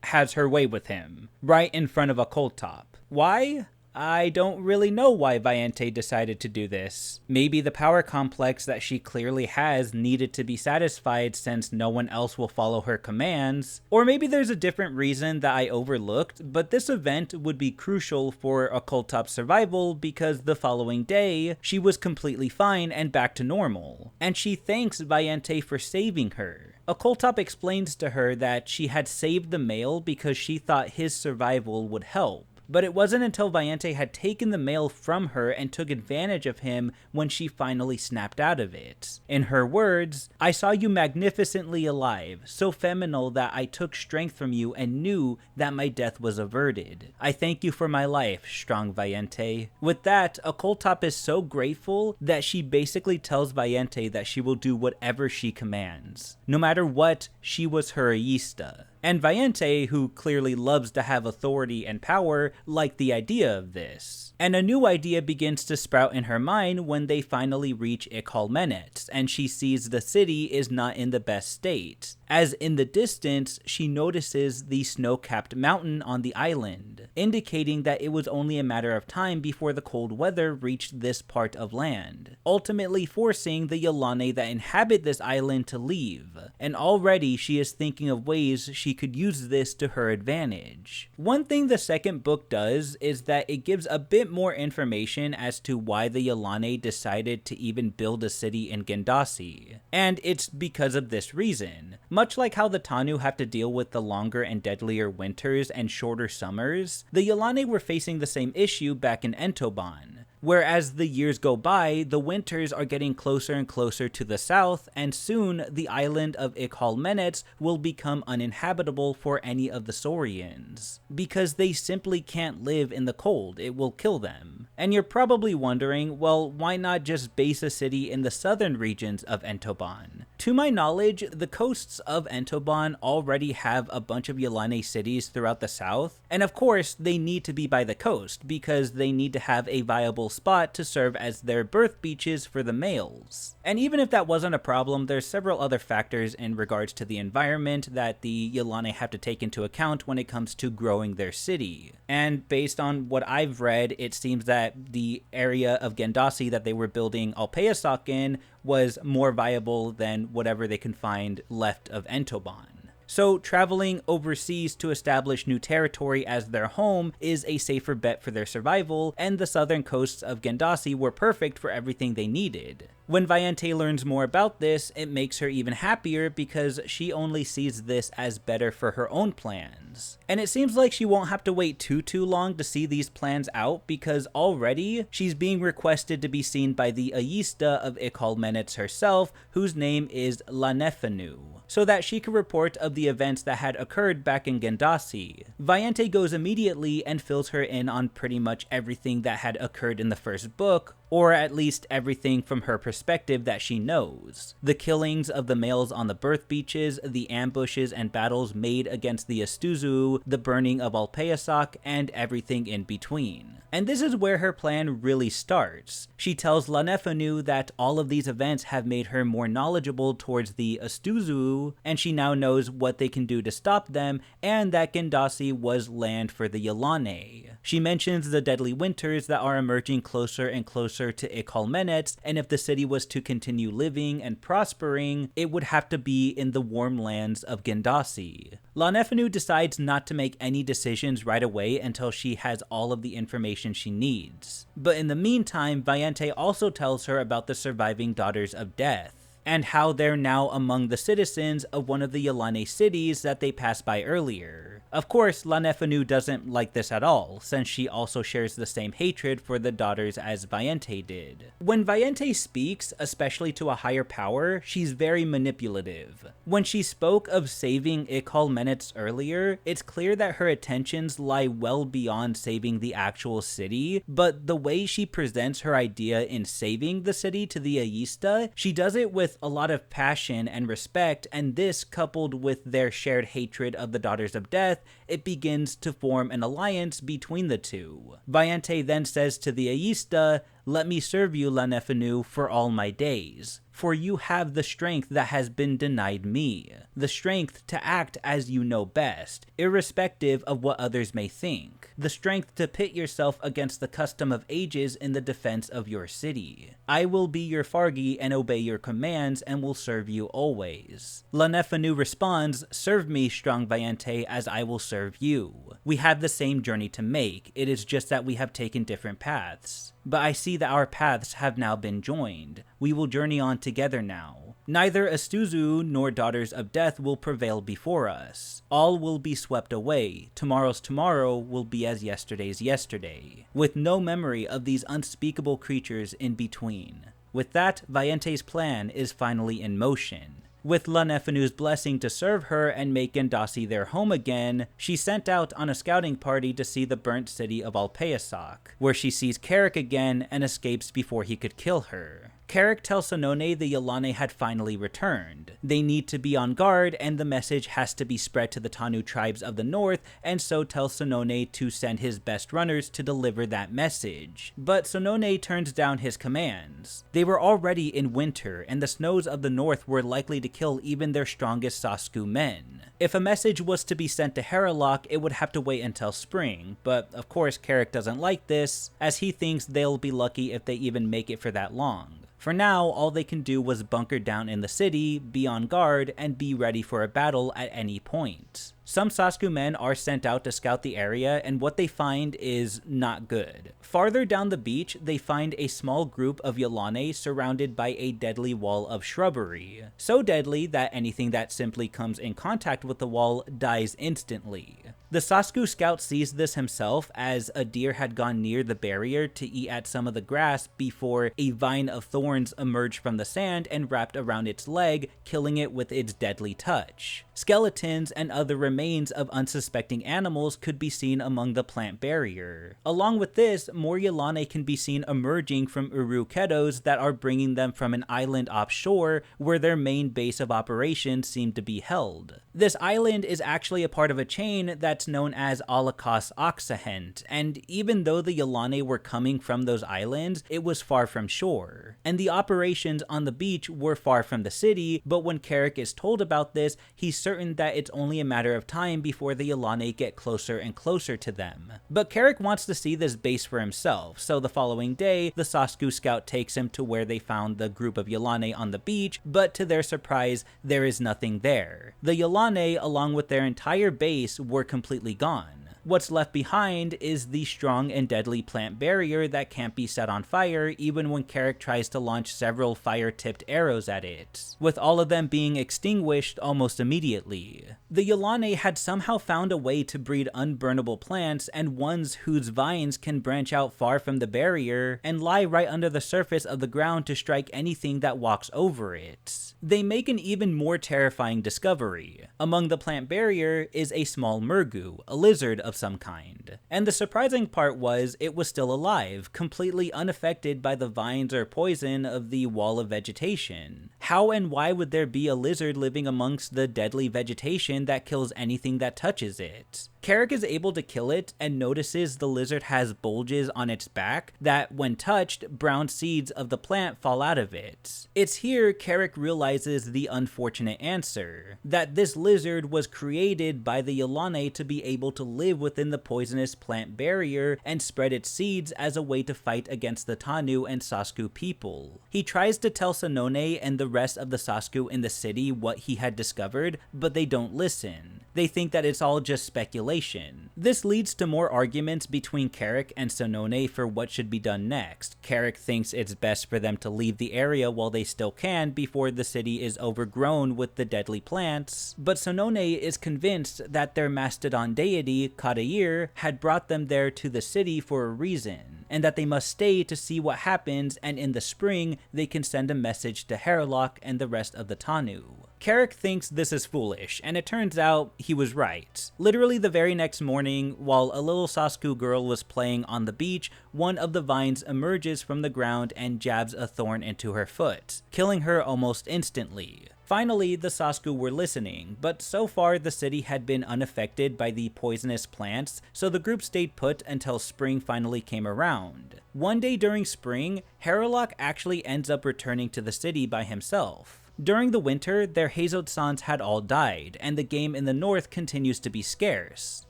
has her way with him, right in front of Akoltop. Why? I don't really know why Vayente decided to do this. Maybe the power complex that she clearly has needed to be satisfied since no one else will follow her commands. Or maybe there's a different reason that I overlooked, but this event would be crucial for Akoltop's survival because the following day, she was completely fine and back to normal. And she thanks Vayente for saving her. Akoltop explains to her that she had saved the male because she thought his survival would help. But it wasn't until Vayente had taken the male from her and took advantage of him when she finally snapped out of it. In her words, "I saw you magnificently alive, so feminine that I took strength from you and knew that my death was averted. I thank you for my life, strong Vayente." With that, Akoltop is so grateful that she basically tells Vayente that she will do whatever she commands. No matter what, she was her Ayista. And Vayente, who clearly loves to have authority and power, liked the idea of this. And a new idea begins to sprout in her mind when they finally reach Ikolmenet, and she sees the city is not in the best state. As in the distance, she notices the snow-capped mountain on the island, indicating that it was only a matter of time before the cold weather reached this part of land, ultimately forcing the Yilane that inhabit this island to leave. And already she is thinking of ways she she could use this to her advantage. One thing the second book does is that it gives a bit more information as to why the Yilane decided to even build a city in Gandasi, and it's because of this reason. Much like how the Tanu have to deal with the longer and deadlier winters and shorter summers, the Yilane were facing the same issue back in Entoban. Whereas the years go by, the winters are getting closer and closer to the south, and soon the island of Ikolmenet will become uninhabitable for any of the Saurians, because they simply can't live in the cold, it will kill them. And you're probably wondering, well, why not just base a city in the southern regions of Entoban? To my knowledge, the coasts of Entoban already have a bunch of Yilane cities throughout the south, and of course they need to be by the coast because they need to have a viable spot to serve as their birth beaches for the males. And even if that wasn't a problem, there's several other factors in regards to the environment that the Yilane have to take into account when it comes to growing their city. And based on what I've read, it seems that the area of Gandasi that they were building Alpeasak in was more viable than whatever they can find left of Entoban. So traveling overseas to establish new territory as their home is a safer bet for their survival, and the southern coasts of Gandasi were perfect for everything they needed. When Vayente learns more about this, it makes her even happier because she only sees this as better for her own plans. And it seems like she won't have to wait too long to see these plans out, because already she's being requested to be seen by the Ayista of Ikolmenet herself, whose name is Lanefanu, so that she can report of the events that had occurred back in Gandasi. Vayente goes immediately and fills her in on pretty much everything that had occurred in the first book, or at least everything from her perspective that she knows. The killings of the males on the birth beaches, the ambushes and battles made against the Astuzu, the burning of Alpeasak, and everything in between. And this is where her plan really starts. She tells Lanefanu that all of these events have made her more knowledgeable towards the Astuzu, and she now knows what they can do to stop them, and that Gandasi was land for the Yilane. She mentions the deadly winters that are emerging closer and closer to Ikolmenet, and if the city was to continue living and prospering, it would have to be in the warm lands of Gandasi. Lanefanu decides not to make any decisions right away until she has all of the information she needs. But in the meantime, Vayente also tells her about the surviving Daughters of Death, and how they're now among the citizens of one of the Yilane cities that they passed by earlier. Of course, Lanefanu doesn't like this at all, since she also shares the same hatred for the daughters as Vayente did. When Vayente speaks, especially to a higher power, she's very manipulative. When she spoke of saving Ikolmenet earlier, it's clear that her intentions lie well beyond saving the actual city, but the way she presents her idea in saving the city to the Ayista, she does it with a lot of passion and respect, and this, coupled with their shared hatred of the Daughters of Death, it begins to form an alliance between the two. Vayente then says to the Ayista, "Let me serve you, Lanefanu, for all my days. For you have the strength that has been denied me, the strength to act as you know best, irrespective of what others may think, the strength to pit yourself against the custom of ages in the defense of your city. I will be your Fargi and obey your commands and will serve you always." Lanefanu responds, "Serve me, strong Vayente, as I will serve you. We have the same journey to make, it is just that we have taken different paths. But I see that our paths have now been joined. We will journey on together now. Neither Astuzu nor Daughters of Death will prevail before us. All will be swept away. Tomorrow's tomorrow will be as yesterday's yesterday, with no memory of these unspeakable creatures in between." With that, Vayente's plan is finally in motion. With Lanefanu's blessing to serve her and make Gandasi their home again, she sent out on a scouting party to see the burnt city of Alpeasak, where she sees Carrick again and escapes before he could kill her. Carrick tells Sonone the Yilane had finally returned. They need to be on guard, and the message has to be spread to the Tanu tribes of the north, and so tells Sonone to send his best runners to deliver that message. But Sonone turns down his commands. They were already in winter, and the snows of the north were likely to kill even their strongest Sasku men. If a message was to be sent to Haralok, it would have to wait until spring, but of course Carrick doesn't like this, as he thinks they'll be lucky if they even make it for that long. For now, all they can do was bunker down in the city, be on guard, and be ready for a battle at any point. Some Sasuke men are sent out to scout the area, and what they find is not good. Farther down the beach, they find a small group of Yilane surrounded by a deadly wall of shrubbery. So deadly that anything that simply comes in contact with the wall dies instantly. The Sasuke scout sees this himself, as a deer had gone near the barrier to eat at some of the grass before a vine of thorns emerged from the sand and wrapped around its leg, killing it with its deadly touch. Skeletons and other remains of unsuspecting animals could be seen among the plant barrier. Along with this, more Yilane can be seen emerging from Uruketos that are bringing them from an island offshore where their main base of operations seemed to be held. This island is actually a part of a chain that's known as Holocaust Oxahent, and even though the Yilane were coming from those islands, it was far from shore. And the operations on the beach were far from the city, but when Carrick is told about this, he's certain that it's only a matter of time before the Yilane get closer and closer to them. But Carrick wants to see this base for himself, so the following day, the Sasuke scout takes him to where they found the group of Yilane on the beach, but to their surprise, there is nothing there. The Yilane, along with their entire base, were completely gone. What's left behind is the strong and deadly plant barrier that can't be set on fire even when Carrick tries to launch several fire-tipped arrows at it, with all of them being extinguished almost immediately. The Yilane had somehow found a way to breed unburnable plants and ones whose vines can branch out far from the barrier and lie right under the surface of the ground to strike anything that walks over it. They make an even more terrifying discovery. Among the plant barrier is a small murgu, a lizard of some kind. And the surprising part was it was still alive, completely unaffected by the vines or poison of the wall of vegetation. How and why would there be a lizard living amongst the deadly vegetation that kills anything that touches it? Carrick is able to kill it and notices the lizard has bulges on its back that, when touched, brown seeds of the plant fall out of it. It's here Carrick realizes the unfortunate answer, that this lizard was created by the Yilane to be able to live within the poisonous plant barrier and spread its seeds as a way to fight against the Tanu and Sasuke people. He tries to tell Sanone and the rest of the Sasuke in the city what he had discovered, but they don't listen. They think that it's all just speculation. This leads to more arguments between Carrick and Sanone for what should be done next. Carrick thinks it's best for them to leave the area while they still can before the city is overgrown with the deadly plants, but Sanone is convinced that their mastodon deity, Kadair, had brought them there to the city for a reason, and that they must stay to see what happens, and in the spring they can send a message to Harlock and the rest of the Tanu. Carrick thinks this is foolish, and it turns out he was right. Literally the very next morning, while a little Sasuke girl was playing on the beach, one of the vines emerges from the ground and jabs a thorn into her foot, killing her almost instantly. Finally, the Sasuke were listening, but so far the city had been unaffected by the poisonous plants, so the group stayed put until spring finally came around. One day during spring, Harlock actually ends up returning to the city by himself. During the winter, their Heizoutsans had all died, and the game in the north continues to be scarce,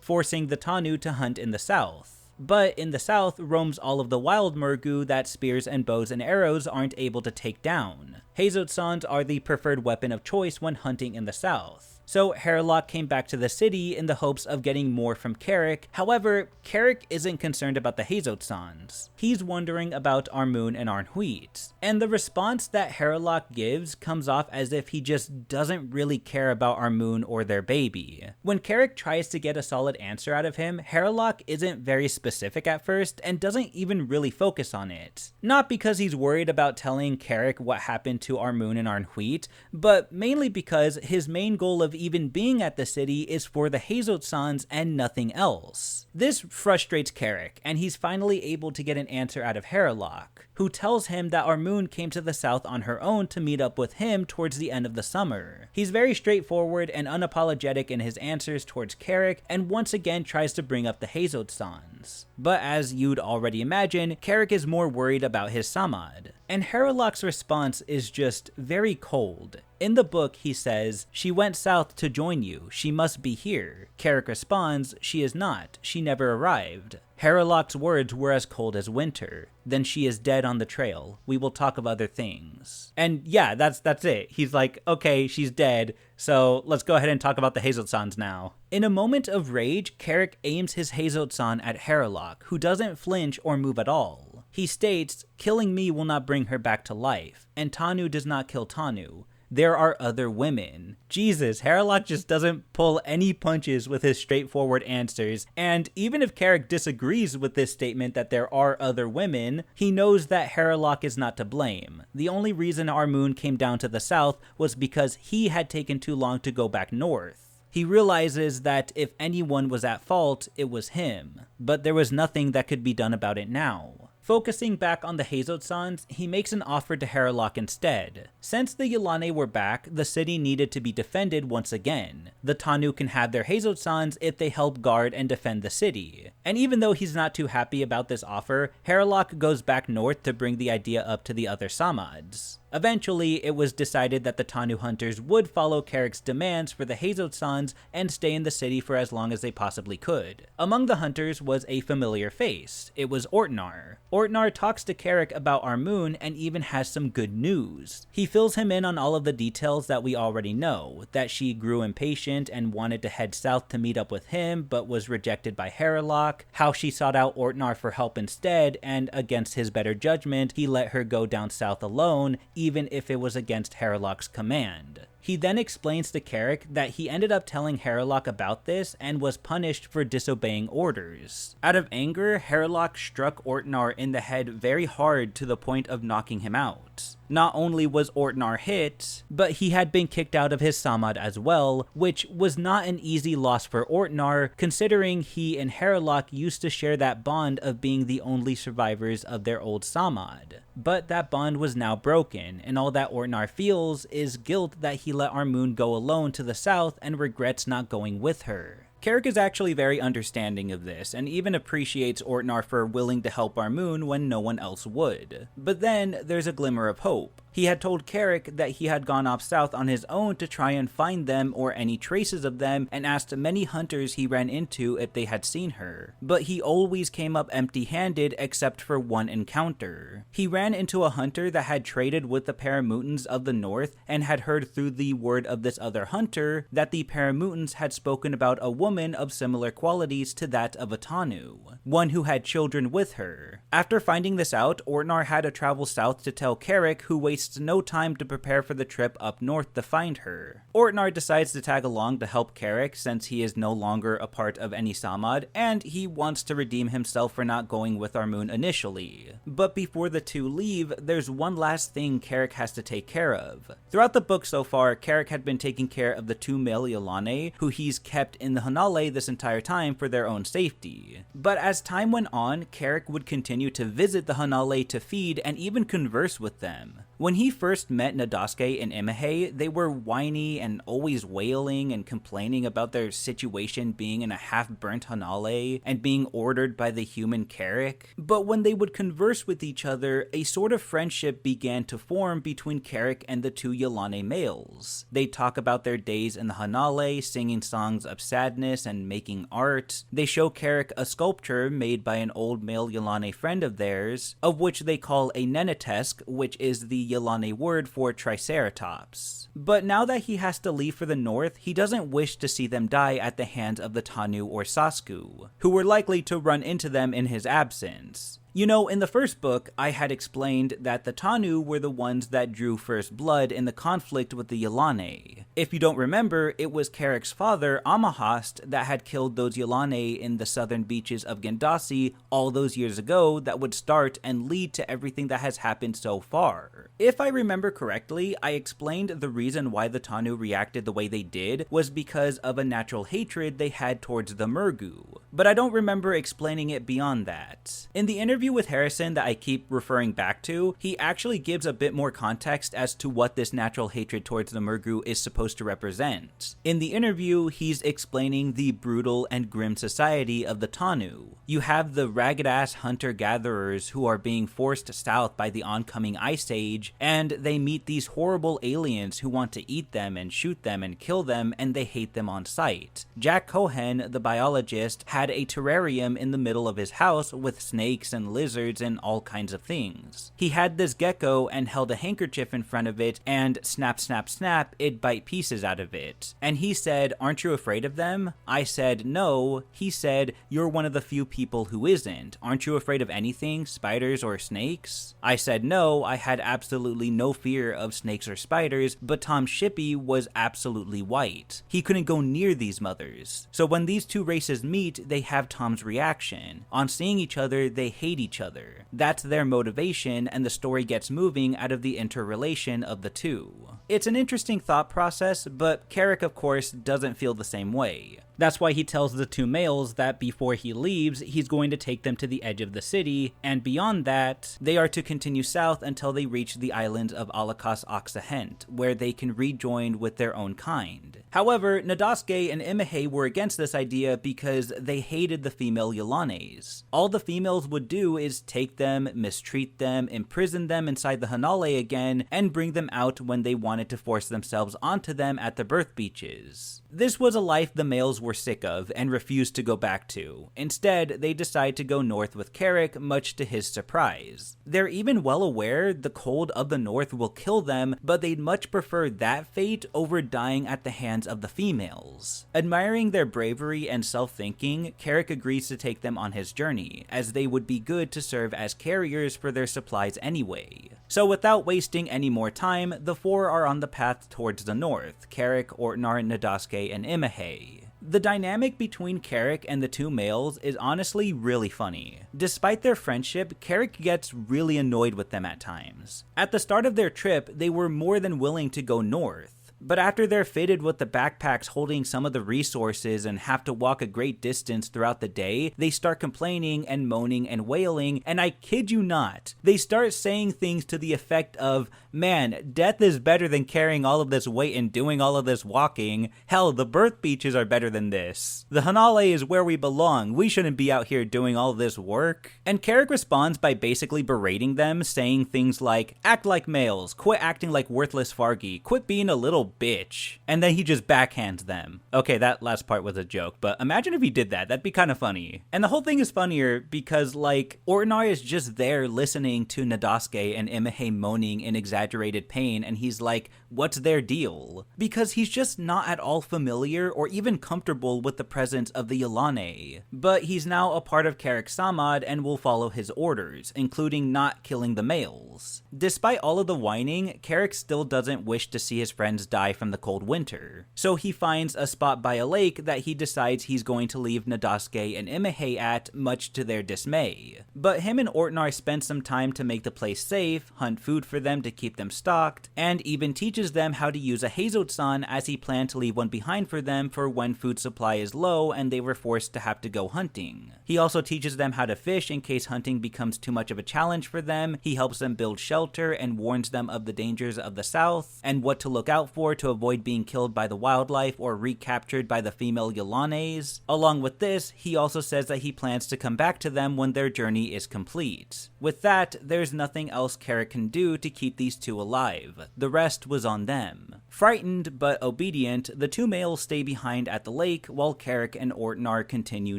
forcing the Tanu to hunt in the south. But in the south roams all of the wild murgu that spears and bows and arrows aren't able to take down. Heizoutsans are the preferred weapon of choice when hunting in the south. So Harlock came back to the city in the hopes of getting more from Carrick. However, Carrick isn't concerned about the Heizoutsans. He's wondering about Armun and Arnhuit. And the response that Harlock gives comes off as if he just doesn't really care about Armun or their baby. When Carrick tries to get a solid answer out of him, Harlock isn't very specific at first and doesn't even really focus on it. Not because he's worried about telling Carrick what happened to Armun and Arnhuit, but mainly because his main goal of even being at the city is for the Heizoutsans and nothing else. This frustrates Carrick, and he's finally able to get an answer out of Harlock, who tells him that Armun came to the south on her own to meet up with him towards the end of the summer. He's very straightforward and unapologetic in his answers towards Carrick, and once again tries to bring up the Heizoutsans. But as you'd already imagine, Carrick is more worried about his Samad. And Harlock's response is just very cold. In the book, he says, "She went south to join you. She must be here." Carrick responds, "She is not. She never arrived." Harrowlock's words were as cold as winter. Then she is dead on the trail. We will talk of other things. And yeah, that's it. He's like, okay, she's dead, so let's go ahead and talk about the Hazeltsans now. In a moment of rage, Carrick aims his Hazeltsan at Harrowlock, who doesn't flinch or move at all. He states, killing me will not bring her back to life, and Tanu does not kill Tanu. There are other women. Jesus, Harrowlock just doesn't pull any punches with his straightforward answers, and even if Carrick disagrees with this statement that there are other women, he knows that Harrowlock is not to blame. The only reason Armun came down to the south was because he had taken too long to go back north. He realizes that if anyone was at fault, it was him, but there was nothing that could be done about it now. Focusing back on the Hazeltsans, he makes an offer to Harrowlock instead. Since the Yilane were back, the city needed to be defended once again. The Tanu can have their Hazeltsans if they help guard and defend the city. And even though he's not too happy about this offer, Harrowlock goes back north to bring the idea up to the other Samads. Eventually, it was decided that the Tanu hunters would follow Carrick's demands for the Hazeltsans and stay in the city for as long as they possibly could. Among the hunters was a familiar face. It was Ortnar. Ortnar talks to Carrick about Armun and even has some good news. He fills him in on all of the details that we already know, that she grew impatient and wanted to head south to meet up with him but was rejected by Harrowlock, how she sought out Ortnar for help instead, and against his better judgment, he let her go down south alone, even if it was against Harrowlock's command. He then explains to Carrick that he ended up telling Harrowlock about this and was punished for disobeying orders. Out of anger, Harrowlock struck Ortnar in the head very hard to the point of knocking him out. Not only was Ortnar hit, but he had been kicked out of his Samad as well, which was not an easy loss for Ortnar, considering he and Harrowlock used to share that bond of being the only survivors of their old Samad. But that bond was now broken, and all that Ortnar feels is guilt that he let Armun go alone to the south and regrets not going with her. Carrick is actually very understanding of this, and even appreciates Ortnar for willing to help Armun when no one else would. But then, there's a glimmer of hope. He had told Carrick that he had gone off south on his own to try and find them or any traces of them, and asked many hunters he ran into if they had seen her. But he always came up empty-handed except for one encounter. He ran into a hunter that had traded with the Paramutans of the north and had heard through the word of this other hunter that the Paramutans had spoken about a woman of similar qualities to that of a Tanu, one who had children with her. After finding this out, Ortnar had to travel south to tell Carrick, who wastes no time to prepare for the trip up north to find her. Ortnar decides to tag along to help Carrick since he is no longer a part of any Samad, and he wants to redeem himself for not going with Armun initially. But before the two leave, there's one last thing Carrick has to take care of. Throughout the book so far, Carrick had been taking care of the two male Yilane, who he's kept in the Hanale this entire time for their own safety. But as time went on, Carrick would continue to visit the Hanale to feed and even converse with them. When he first met Nadasuke and Imahei, they were whiny and always wailing and complaining about their situation being in a half-burnt Hanale and being ordered by the human Carrick. But when they would converse with each other, a sort of friendship began to form between Carrick and the two Yilane males. They'd talk about their days in the Hanale, singing songs of sadness and making art. They show Carrick a sculpture made by an old male Yilane friend of theirs, of which they call a nenetesk, which is the Yilane word for triceratops. But now that he has to leave for the north, he doesn't wish to see them die at the hands of the Tanu or Sasku, who were likely to run into them in his absence. You know, in the first book, I had explained that the Tanu were the ones that drew first blood in the conflict with the Yilane. If you don't remember, it was Carrick's father, Amahast, that had killed those Yilane in the southern beaches of Gandasi all those years ago that would start and lead to everything that has happened so far. If I remember correctly, I explained the reason why the Tanu reacted the way they did was because of a natural hatred they had towards the murgu, but I don't remember explaining it beyond that. In the interview with Harrison that I keep referring back to, he actually gives a bit more context as to what this natural hatred towards the murgu is supposed supposed to represent. In the interview, he's explaining the brutal and grim society of the Tanu. You have the ragged-ass hunter-gatherers who are being forced south by the oncoming ice age, and they meet these horrible aliens who want to eat them and shoot them and kill them, and they hate them on sight. Jack Cohen, the biologist, had a terrarium in the middle of his house with snakes and lizards and all kinds of things. He had this gecko and held a handkerchief in front of it, and snap, snap, snap, it'd bite pieces out of it. And he said, "Aren't you afraid of them?" I said, "No." He said, "You're one of the few people who isn't. Aren't you afraid of anything, spiders or snakes?" I said, "No, I had absolutely no fear of snakes or spiders, but Tom Shippey was absolutely white. He couldn't go near these mothers." So when these two races meet, they have Tom's reaction. On seeing each other, they hate each other. That's their motivation, and the story gets moving out of the interrelation of the two. It's an interesting thought process, but Carrick, of course, doesn't feel the same way. That's why he tells the two males that before he leaves, he's going to take them to the edge of the city, and beyond that, they are to continue south until they reach the islands of Alakas Oxahent, where they can rejoin with their own kind. However, Nadasuke and Imahei were against this idea because they hated the female Yilanes. All the females would do is take them, mistreat them, imprison them inside the Hanale again, and bring them out when they wanted to force themselves onto them at the birth beaches. This was a life the males were sick of and refused to go back to. Instead, they decide to go north with Carrick, much to his surprise. They're even well aware the cold of the north will kill them, but they'd much prefer that fate over dying at the hands of the females. Admiring their bravery and self-thinking, Carrick agrees to take them on his journey, as they would be good to serve as carriers for their supplies anyway. So without wasting any more time, the four are on the path towards the north: Carrick, Ortnar, Nadasuke, and Imahei. The dynamic between Carrick and the two males is honestly really funny. Despite their friendship, Carrick gets really annoyed with them at times. At the start of their trip, they were more than willing to go north. But after they're fitted with the backpacks holding some of the resources and have to walk a great distance throughout the day, they start complaining and moaning and wailing, and I kid you not, they start saying things to the effect of, "Man, death is better than carrying all of this weight and doing all of this walking. Hell, the birth beaches are better than this. The Hanale is where we belong. We shouldn't be out here doing all this work." And Carrick responds by basically berating them, saying things like, "Act like males, quit acting like worthless Fargi, quit being a little bitch," and then he just backhands them. Okay, that last part was a joke, but imagine if he did that. That'd be kind of funny. And the whole thing is funnier because, like, Ortnar is just there listening to Nadasuke and Imahei moaning in exaggerated pain, and he's like, what's their deal? Because he's just not at all familiar or even comfortable with the presence of the Yilane. But he's now a part of Carrick's Samad and will follow his orders, including not killing the males. Despite all of the whining, Carrick still doesn't wish to see his friends die from the cold winter. So he finds a spot by a lake that he decides he's going to leave Nadasuke and Imahei at, much to their dismay. But him and Ortnar spend some time to make the place safe, hunt food for them to keep them stocked, and even teaches them how to use a Heizotsan, as he planned to leave one behind for them for when food supply is low and they were forced to have to go hunting. He also teaches them how to fish in case hunting becomes too much of a challenge for them. He helps them build shelter and warns them of the dangers of the south and what to look out for to avoid being killed by the wildlife or recaptured by the female Yilanes. Along with this, he also says that he plans to come back to them when their journey is complete. With that, there's nothing else Carrick can do to keep these two alive. The rest was on them. Frightened but obedient, the two males stay behind at the lake while Carrick and Ortnar continue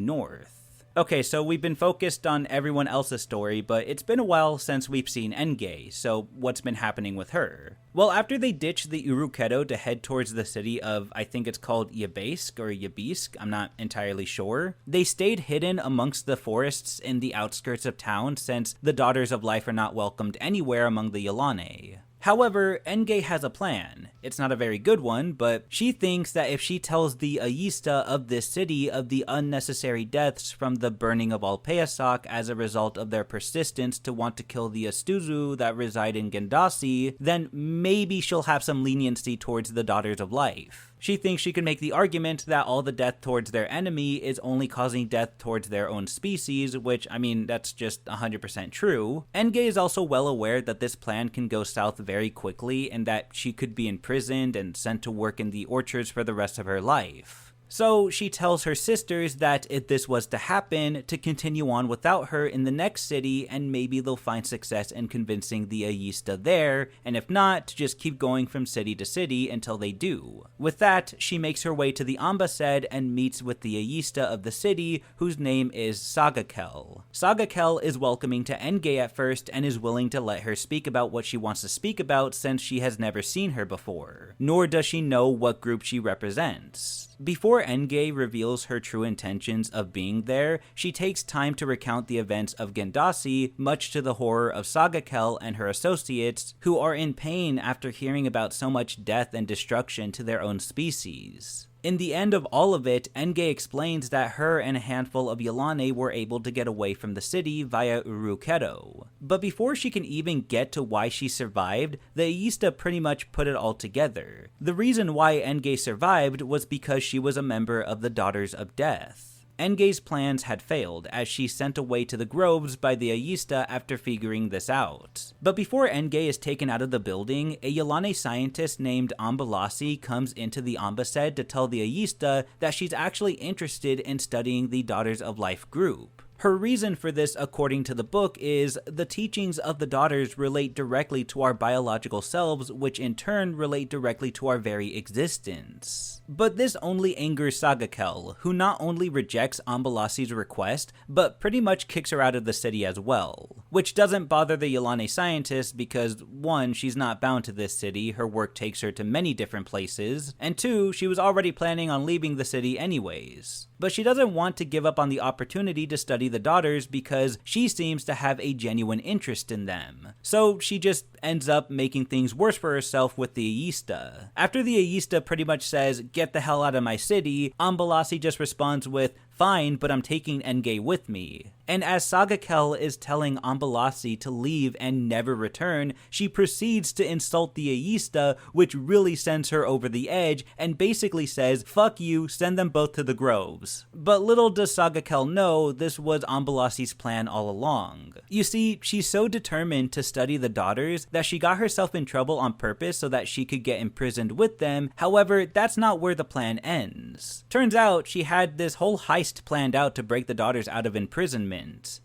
north. Okay, so we've been focused on everyone else's story, but it's been a while since we've seen Engei, so what's been happening with her? Well, after they ditched the Uruketo to head towards the city of, I think it's called Yabesk or Yabisk, I'm not entirely sure, they stayed hidden amongst the forests in the outskirts of town since the Daughters of Life are not welcomed anywhere among the Yilane. However, Engei has a plan. It's not a very good one, but she thinks that if she tells the Ayista of this city of the unnecessary deaths from the burning of Alpeasak as a result of their persistence to want to kill the Astuzu that reside in Gandasi, then maybe she'll have some leniency towards the Daughters of Life. She thinks she can make the argument that all the death towards their enemy is only causing death towards their own species, which, I mean, that's just 100% true. Enge is also well aware that this plan can go south very quickly and that she could be imprisoned and sent to work in the orchards for the rest of her life. So she tells her sisters that if this was to happen, to continue on without her in the next city, and maybe they'll find success in convincing the Ayista there, and if not, to just keep going from city to city until they do. With that, she makes her way to the Ambassade and meets with the Ayista of the city, whose name is Sagakel. Sagakel is welcoming to Enge at first and is willing to let her speak about what she wants to speak about since she has never seen her before, nor does she know what group she represents. Before Enge reveals her true intentions of being there, she takes time to recount the events of Gandasi, much to the horror of Sagakel and her associates, who are in pain after hearing about so much death and destruction to their own species. In the end of all of it, Enge explains that her and a handful of Yilane were able to get away from the city via Uruketo. But before she can even get to why she survived, the Ayista pretty much put it all together. The reason why Enge survived was because she was a member of the Daughters of Death. Enge's plans had failed, as she sent away to the groves by the Ayista after figuring this out. But before Enge is taken out of the building, a Yilane scientist named Ambalasi comes into the Ambassade to tell the Ayista that she's actually interested in studying the Daughters of Life group. Her reason for this, according to the book, is the teachings of the daughters relate directly to our biological selves, which in turn relate directly to our very existence. But this only angers Sagakel, who not only rejects Ambalasi's request, but pretty much kicks her out of the city as well. Which doesn't bother the Yilane scientist because, 1, she's not bound to this city, her work takes her to many different places, and 2, she was already planning on leaving the city anyways. But she doesn't want to give up on the opportunity to study the daughters because she seems to have a genuine interest in them. So she just ends up making things worse for herself with the Ayista. After the Ayista pretty much says, "Get the hell out of my city," Ambalasi just responds with, "Fine, but I'm taking Enge with me." And as Sagakel is telling Ambalasi to leave and never return, she proceeds to insult the Ayista, which really sends her over the edge, and basically says, "Fuck you, send them both to the groves." But little does Sagakel know, this was Ambalasi's plan all along. You see, she's so determined to study the daughters that she got herself in trouble on purpose so that she could get imprisoned with them. However, that's not where the plan ends. Turns out, she had this whole heist planned out to break the daughters out of imprisonment.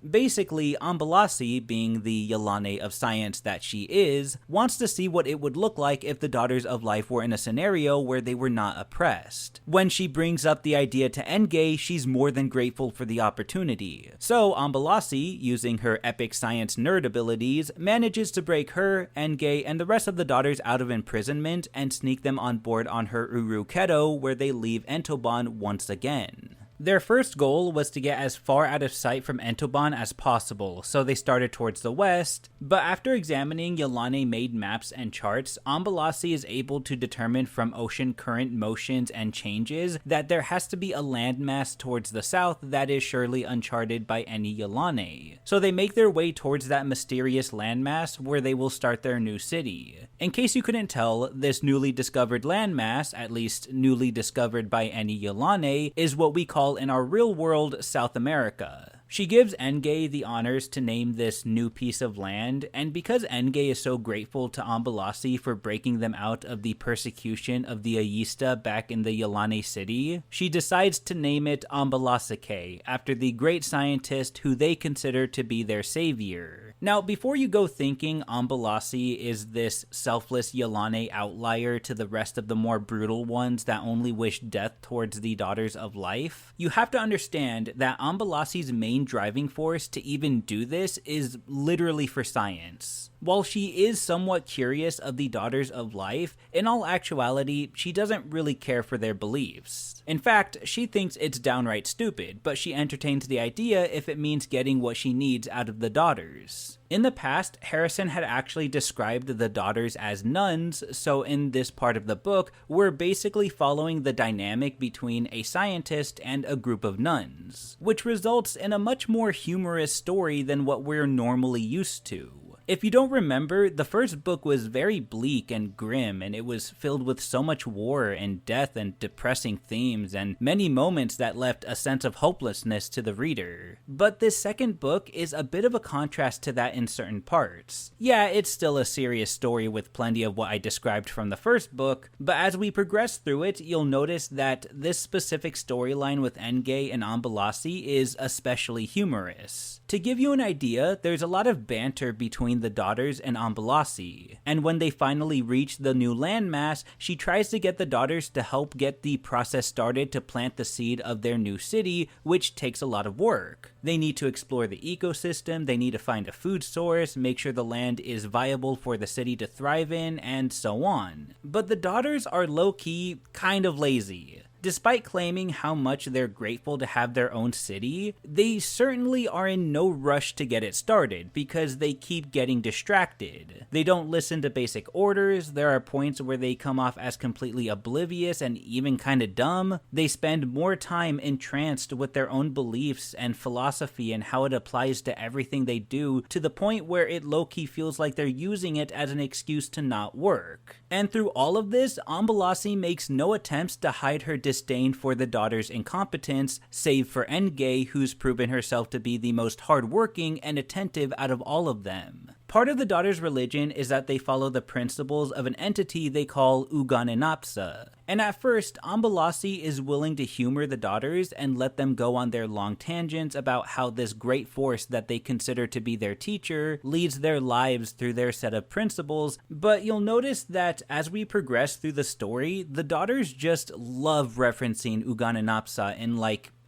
Basically, Ambalasi, being the Yilane of science that she is, wants to see what it would look like if the Daughters of Life were in a scenario where they were not oppressed. When she brings up the idea to Enge, she's more than grateful for the opportunity. So Ambalasi, using her epic science nerd abilities, manages to break her, Enge, and the rest of the daughters out of imprisonment and sneak them on board on her Uruketo, where they leave Entoban once again. Their first goal was to get as far out of sight from Entoban as possible, so they started towards the west, but after examining Yilane-made maps and charts, Ambalasi is able to determine from ocean current motions and changes that there has to be a landmass towards the south that is surely uncharted by any Yilane. So they make their way towards that mysterious landmass where they will start their new city. In case you couldn't tell, this newly discovered landmass, at least newly discovered by any Yilane, is what we call in our real world South America. She gives Enge the honors to name this new piece of land, and because Enge is so grateful to Ambalasi for breaking them out of the persecution of the Ayista back in the Yilane city, she decides to name it Ambalasake, after the great scientist who they consider to be their savior. Now, before you go thinking Ambalasi is this selfless Yilane outlier to the rest of the more brutal ones that only wish death towards the Daughters of Life, you have to understand that Ambalasi's main driving force to even do this is literally for science. While she is somewhat curious of the Daughters of Life, in all actuality, she doesn't really care for their beliefs. In fact, she thinks it's downright stupid, but she entertains the idea if it means getting what she needs out of the daughters. In the past, Harrison had actually described the daughters as nuns, so in this part of the book, we're basically following the dynamic between a scientist and a group of nuns, which results in a much more humorous story than what we're normally used to. If you don't remember, the first book was very bleak and grim, and it was filled with so much war and death and depressing themes and many moments that left a sense of hopelessness to the reader. But this second book is a bit of a contrast to that in certain parts. Yeah, it's still a serious story with plenty of what I described from the first book, but as we progress through it, you'll notice that this specific storyline with Enge and Ambalasi is especially humorous. To give you an idea, there's a lot of banter between the daughters and Ambalasi, and when they finally reach the new landmass, she tries to get the daughters to help get the process started to plant the seed of their new city, which takes a lot of work. They need to explore the ecosystem, they need to find a food source, make sure the land is viable for the city to thrive in, and so on. But the daughters are low-key kind of lazy. Despite claiming how much they're grateful to have their own city, they certainly are in no rush to get it started because they keep getting distracted. They don't listen to basic orders, there are points where they come off as completely oblivious and even kinda dumb. They spend more time entranced with their own beliefs and philosophy and how it applies to everything they do, to the point where it low-key feels like they're using it as an excuse to not work. And through all of this, Ambalasi makes no attempts to hide her disdain for the daughter's incompetence, save for Enge, who's proven herself to be the most hardworking and attentive out of all of them. Part of the daughter's religion is that they follow the principles of an entity they call Uganenapsa. And at first, Ambalasi is willing to humor the daughters and let them go on their long tangents about how this great force that they consider to be their teacher leads their lives through their set of principles, but you'll notice that as we progress through the story, the daughters just love referencing Uganenapsa in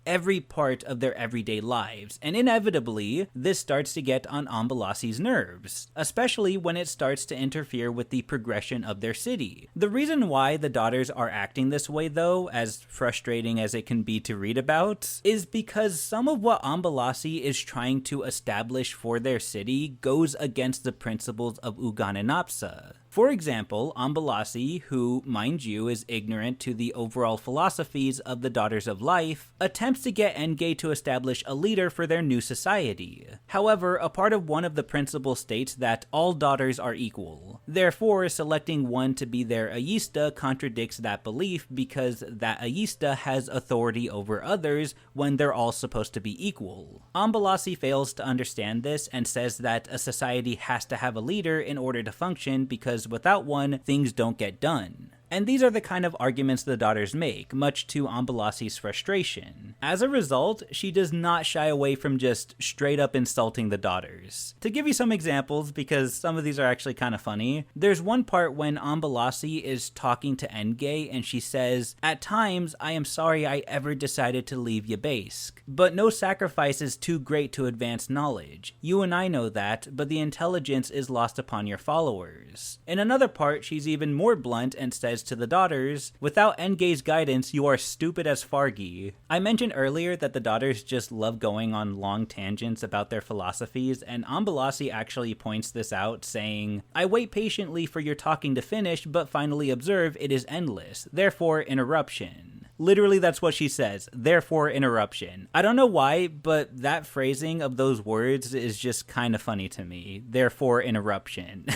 every part of their everyday lives, and inevitably, this starts to get on Ambalasi's nerves, especially when it starts to interfere with the progression of their city. The reason why the daughters are acting this way, though, as frustrating as it can be to read about, is because some of what Ambalasi is trying to establish for their city goes against the principles of Uganenapsa. For example, Ambalasi, who, mind you, is ignorant to the overall philosophies of the Daughters of Life, attempts to get Enge to establish a leader for their new society. However, a part of one of the principles states that all daughters are equal. Therefore, selecting one to be their Ayista contradicts that belief because that Ayista has authority over others when they're all supposed to be equal. Ambalasi fails to understand this and says that a society has to have a leader in order to function because without one, things don't get done. And these are the kind of arguments the daughters make, much to Ambalasi's frustration. As a result, she does not shy away from just straight up insulting the daughters. To give you some examples, because some of these are actually kind of funny, there's one part when Ambalasi is talking to Enge and she says, "At times, I am sorry I ever decided to leave Yabask, but no sacrifice is too great to advance knowledge. You and I know that, but the intelligence is lost upon your followers." In another part, she's even more blunt and says to the daughters, "Without Enge's guidance, you are stupid as Fargi." I mentioned earlier that the daughters just love going on long tangents about their philosophies, and Ambalasi actually points this out, saying, "I wait patiently for your talking to finish, but finally observe it is endless, therefore interruption." Literally, that's what she says, therefore interruption. I don't know why, but that phrasing of those words is just kind of funny to me, therefore interruption.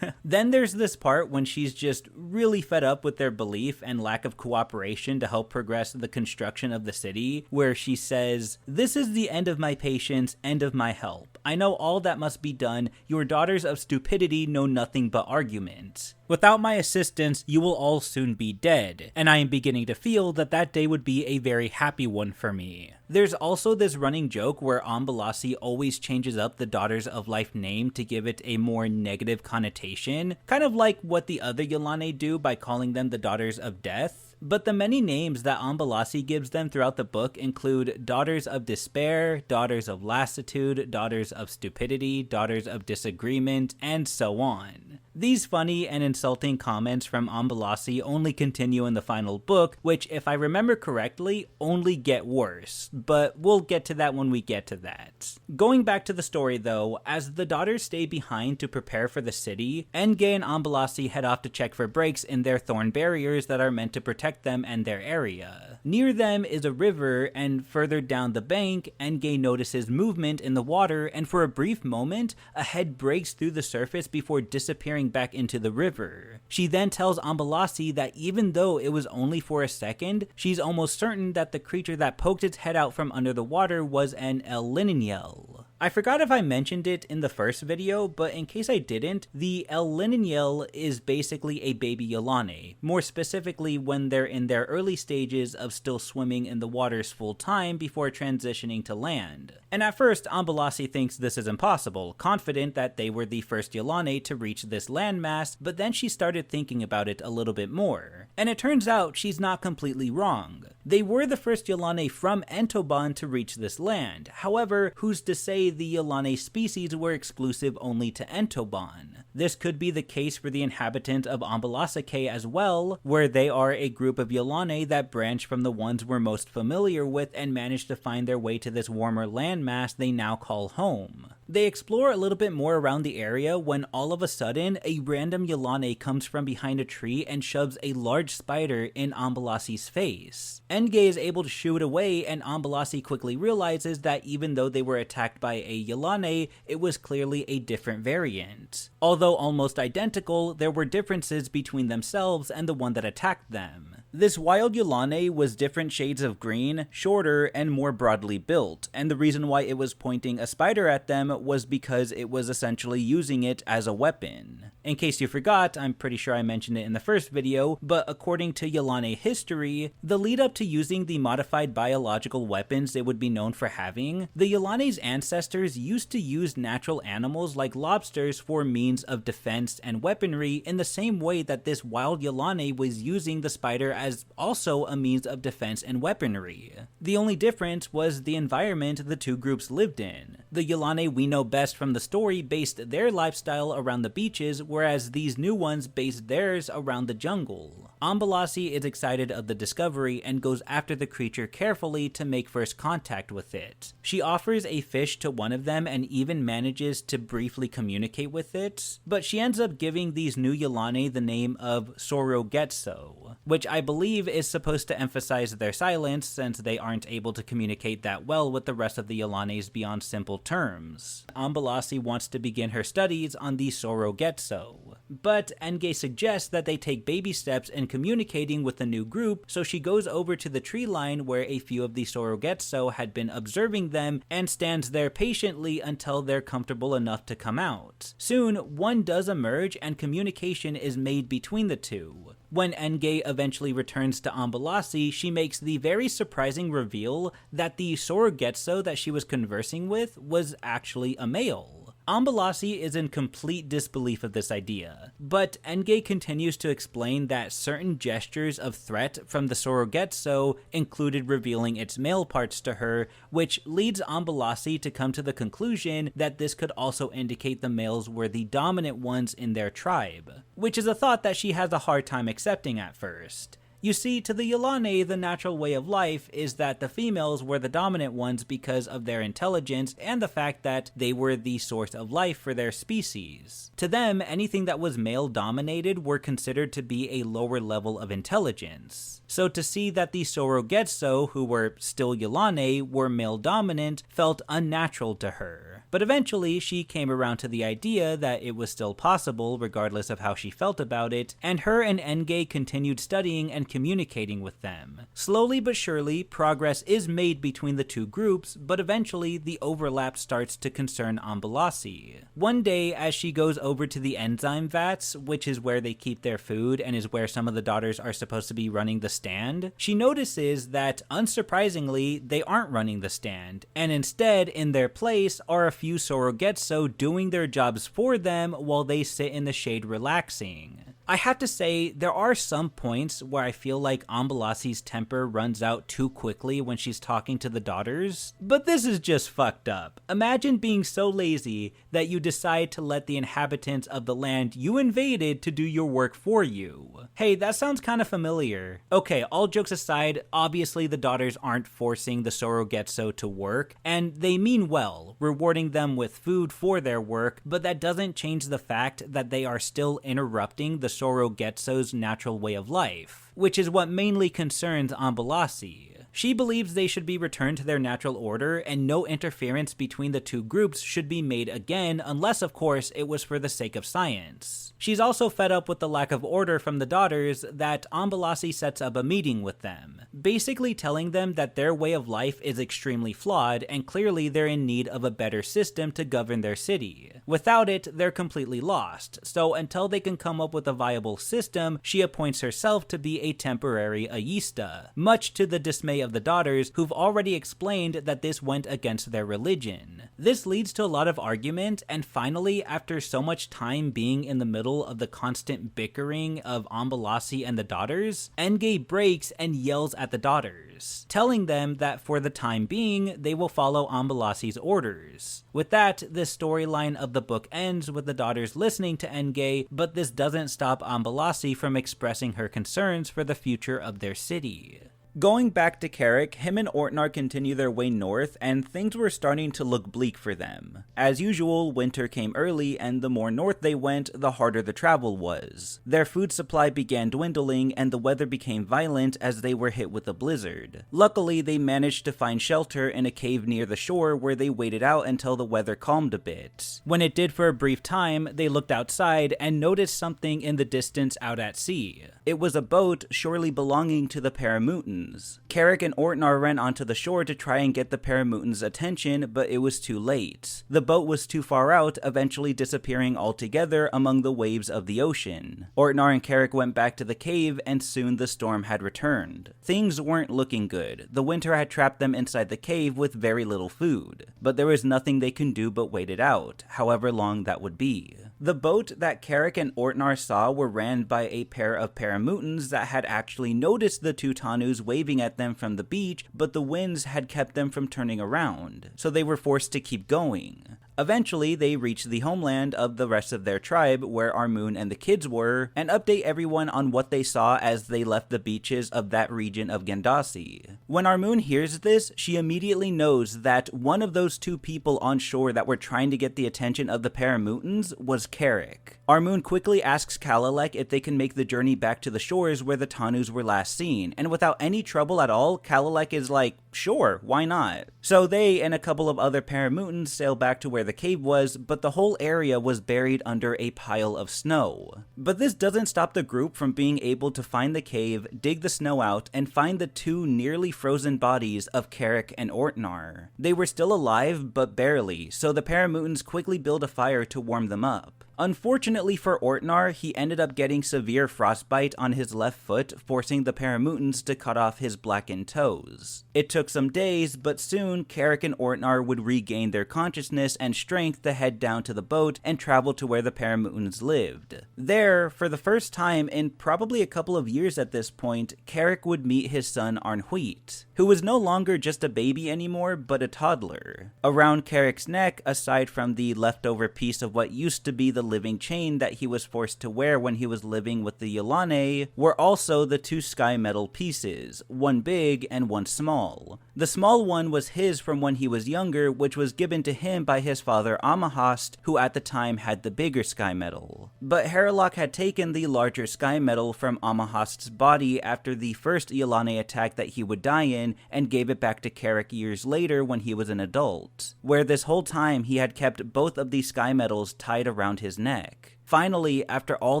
Then there's this part when she's just really fed up with their belief and lack of cooperation to help progress the construction of the city, where she says, "This is the end of my patience, end of my help. I know all that must be done. Your daughters of stupidity know nothing but argument. Without my assistance, you will all soon be dead, and I am beginning to feel that that day would be a very happy one for me." There's also this running joke where Ambalasi always changes up the Daughters of Life name to give it a more negative connotation, kind of like what the other Yilane do by calling them the Daughters of Death. But the many names that Ambalasi gives them throughout the book include Daughters of Despair, Daughters of Lassitude, Daughters of Stupidity, Daughters of Disagreement, and so on. These funny and insulting comments from Ambalasi only continue in the final book, which, if I remember correctly, only get worse, but we'll get to that when we get to that. Going back to the story though, as the daughters stay behind to prepare for the city, Enge and Ambalasi head off to check for breaks in their thorn barriers that are meant to protect them and their area. Near them is a river, and further down the bank, Enge notices movement in the water, and for a brief moment, a head breaks through the surface before disappearing back into the river. She then tells Ambalasi that even though it was only for a second, she's almost certain that the creature that poked its head out from under the water was an El-Lininiel. I forgot if I mentioned it in the first video, but in case I didn't, the El-Lininiel is basically a baby Yilane, more specifically when they're in their early stages of still swimming in the waters full time before transitioning to land. And at first, Ambalasi thinks this is impossible, confident that they were the first Yilane to reach this landmass, but then she started thinking about it a little bit more. And it turns out she's not completely wrong. They were the first Yilane from Entoban to reach this land. However, who's to say the Yilane species were exclusive only to Entoban? This could be the case for the inhabitants of Ambalasake as well, where they are a group of Yilane that branch from the ones we're most familiar with and managed to find their way to this warmer landmass they now call home. They explore a little bit more around the area when all of a sudden, a random Yilane comes from behind a tree and shoves a large spider in Ambalasi's face. Enge is able to shoo it away, and Ambalasi quickly realizes that even though they were attacked by a Yilane, it was clearly a different variant. Although almost identical, there were differences between themselves and the one that attacked them. This wild Yilane was different shades of green, shorter, and more broadly built, and the reason why it was pointing a spider at them was because it was essentially using it as a weapon. In case you forgot, I'm pretty sure I mentioned it in the first video, but according to Yilane history, the lead up to using the modified biological weapons they would be known for having, the Yilane's ancestors used to use natural animals like lobsters for means of defense and weaponry in the same way that this wild Yilane was using the spider as also a means of defense and weaponry. The only difference was the environment the two groups lived in. The Yilane we know best from the story based their lifestyle around the beaches, whereas these new ones based theirs around the jungle. Ambalasi is excited of the discovery and goes after the creature carefully to make first contact with it. She offers a fish to one of them and even manages to briefly communicate with it, but she ends up giving these new Yilane the name of Sorogetso, which I believe is supposed to emphasize their silence since they aren't able to communicate that well with the rest of the Yilanes beyond simple terms. Ambalasi wants to begin her studies on the Sorogetso, but Enge suggests that they take baby steps in communicating with the new group, so she goes over to the tree line where a few of the Sorogetso had been observing them and stands there patiently until they're comfortable enough to come out. Soon, one does emerge and communication is made between the two. When Enge eventually returns to Ambalasi, she makes the very surprising reveal that the Sorogetso that she was conversing with was actually a male. Ambalasi is in complete disbelief of this idea, but Enge continues to explain that certain gestures of threat from the Sorogetso included revealing its male parts to her, which leads Ambalasi to come to the conclusion that this could also indicate the males were the dominant ones in their tribe, which is a thought that she has a hard time accepting at first. You see, to the Yilane, the natural way of life is that the females were the dominant ones because of their intelligence and the fact that they were the source of life for their species. To them, anything that was male-dominated were considered to be a lower level of intelligence. So to see that the Sorogetso, who were still Yilane, were male-dominant felt unnatural to her. But eventually, she came around to the idea that it was still possible, regardless of how she felt about it, and her and Enge continued studying and communicating with them. Slowly but surely, progress is made between the two groups, but eventually the overlap starts to concern Ambalasi. One day, as she goes over to the enzyme vats, which is where they keep their food and is where some of the daughters are supposed to be running the stand, she notices that, unsurprisingly, they aren't running the stand, and instead, in their place, are a few Sorogetso doing their jobs for them while they sit in the shade relaxing. I have to say, there are some points where I feel like Ambalasi's temper runs out too quickly when she's talking to the daughters, but this is just fucked up. Imagine being so lazy that you decide to let the inhabitants of the land you invaded to do your work for you. Hey, that sounds kind of familiar. Okay, all jokes aside, obviously the daughters aren't forcing the Sorogetso to work, and they mean well, rewarding them with food for their work, but that doesn't change the fact that they are still interrupting the Sorogetso's natural way of life, which is what mainly concerns Ambalasi. She believes they should be returned to their natural order, and no interference between the two groups should be made again unless, of course, it was for the sake of science. She's also fed up with the lack of order from the daughters that Ambalasi sets up a meeting with them, basically telling them that their way of life is extremely flawed and clearly they're in need of a better system to govern their city. Without it, they're completely lost, so until they can come up with a viable system, she appoints herself to be a temporary Ayista, much to the dismay of the daughters, who've already explained that this went against their religion. This leads to a lot of argument, and finally, after so much time being in the middle of the constant bickering of Ambalasi and the daughters, Engei breaks and yells at the daughters, telling them that for the time being, they will follow Ambalasi's orders. With that, this storyline of the book ends with the daughters listening to Engei, but this doesn't stop Ambalasi from expressing her concerns for the future of their city. Going back to Carrick, him and Ortnar continue their way north, and things were starting to look bleak for them. As usual, winter came early, and the more north they went, the harder the travel was. Their food supply began dwindling, and the weather became violent as they were hit with a blizzard. Luckily, they managed to find shelter in a cave near the shore where they waited out until the weather calmed a bit. When it did for a brief time, they looked outside and noticed something in the distance out at sea. It was a boat surely belonging to the Paramutans. Carrick and Ortnar ran onto the shore to try and get the Paramutans' attention, but it was too late. The boat was too far out, eventually disappearing altogether among the waves of the ocean. Ortnar and Carrick went back to the cave, and soon the storm had returned. Things weren't looking good. The winter had trapped them inside the cave with very little food, but there was nothing they could do but wait it out, however long that would be. The boat that Carrick and Ortnar saw were ran by a pair of Paramutans that had actually noticed the two Tanus waving at them from the beach, but the winds had kept them from turning around, so they were forced to keep going. Eventually, they reached the homeland of the rest of their tribe, where Armun and the kids were, and update everyone on what they saw as they left the beaches of that region of Gandasi. When Armun hears this, she immediately knows that one of those two people on shore that were trying to get the attention of the Paramutans was Carrick. Armun quickly asks Kalalek if they can make the journey back to the shores where the Tanus were last seen, and without any trouble at all, Kalalek is like, sure, why not? So they and a couple of other Paramutans sail back to where the cave was, but the whole area was buried under a pile of snow. But this doesn't stop the group from being able to find the cave, dig the snow out, and find the two nearly frozen bodies of Carrick and Ortnar. They were still alive, but barely, so the Paramutans quickly build a fire to warm them up. Unfortunately for Ortnar, he ended up getting severe frostbite on his left foot, forcing the Paramutans to cut off his blackened toes. It took some days, but soon Carrick and Ortnar would regain their consciousness and strength to head down to the boat and travel to where the Paramutans lived. There, for the first time in probably a couple of years at this point, Carrick would meet his son Arnhuit, who was no longer just a baby anymore, but a toddler. Around Carrick's neck, aside from the leftover piece of what used to be the living chain that he was forced to wear when he was living with the Yilane, were also the two sky metal pieces, one big and one small. The small one was his from when he was younger, which was given to him by his father Amahast, who at the time had the bigger sky metal. But Haralock had taken the larger sky metal from Amahast's body after the first Yilane attack that he would die in, and gave it back to Carrick years later when he was an adult, where this whole time he had kept both of these sky metals tied around his neck. Finally, after all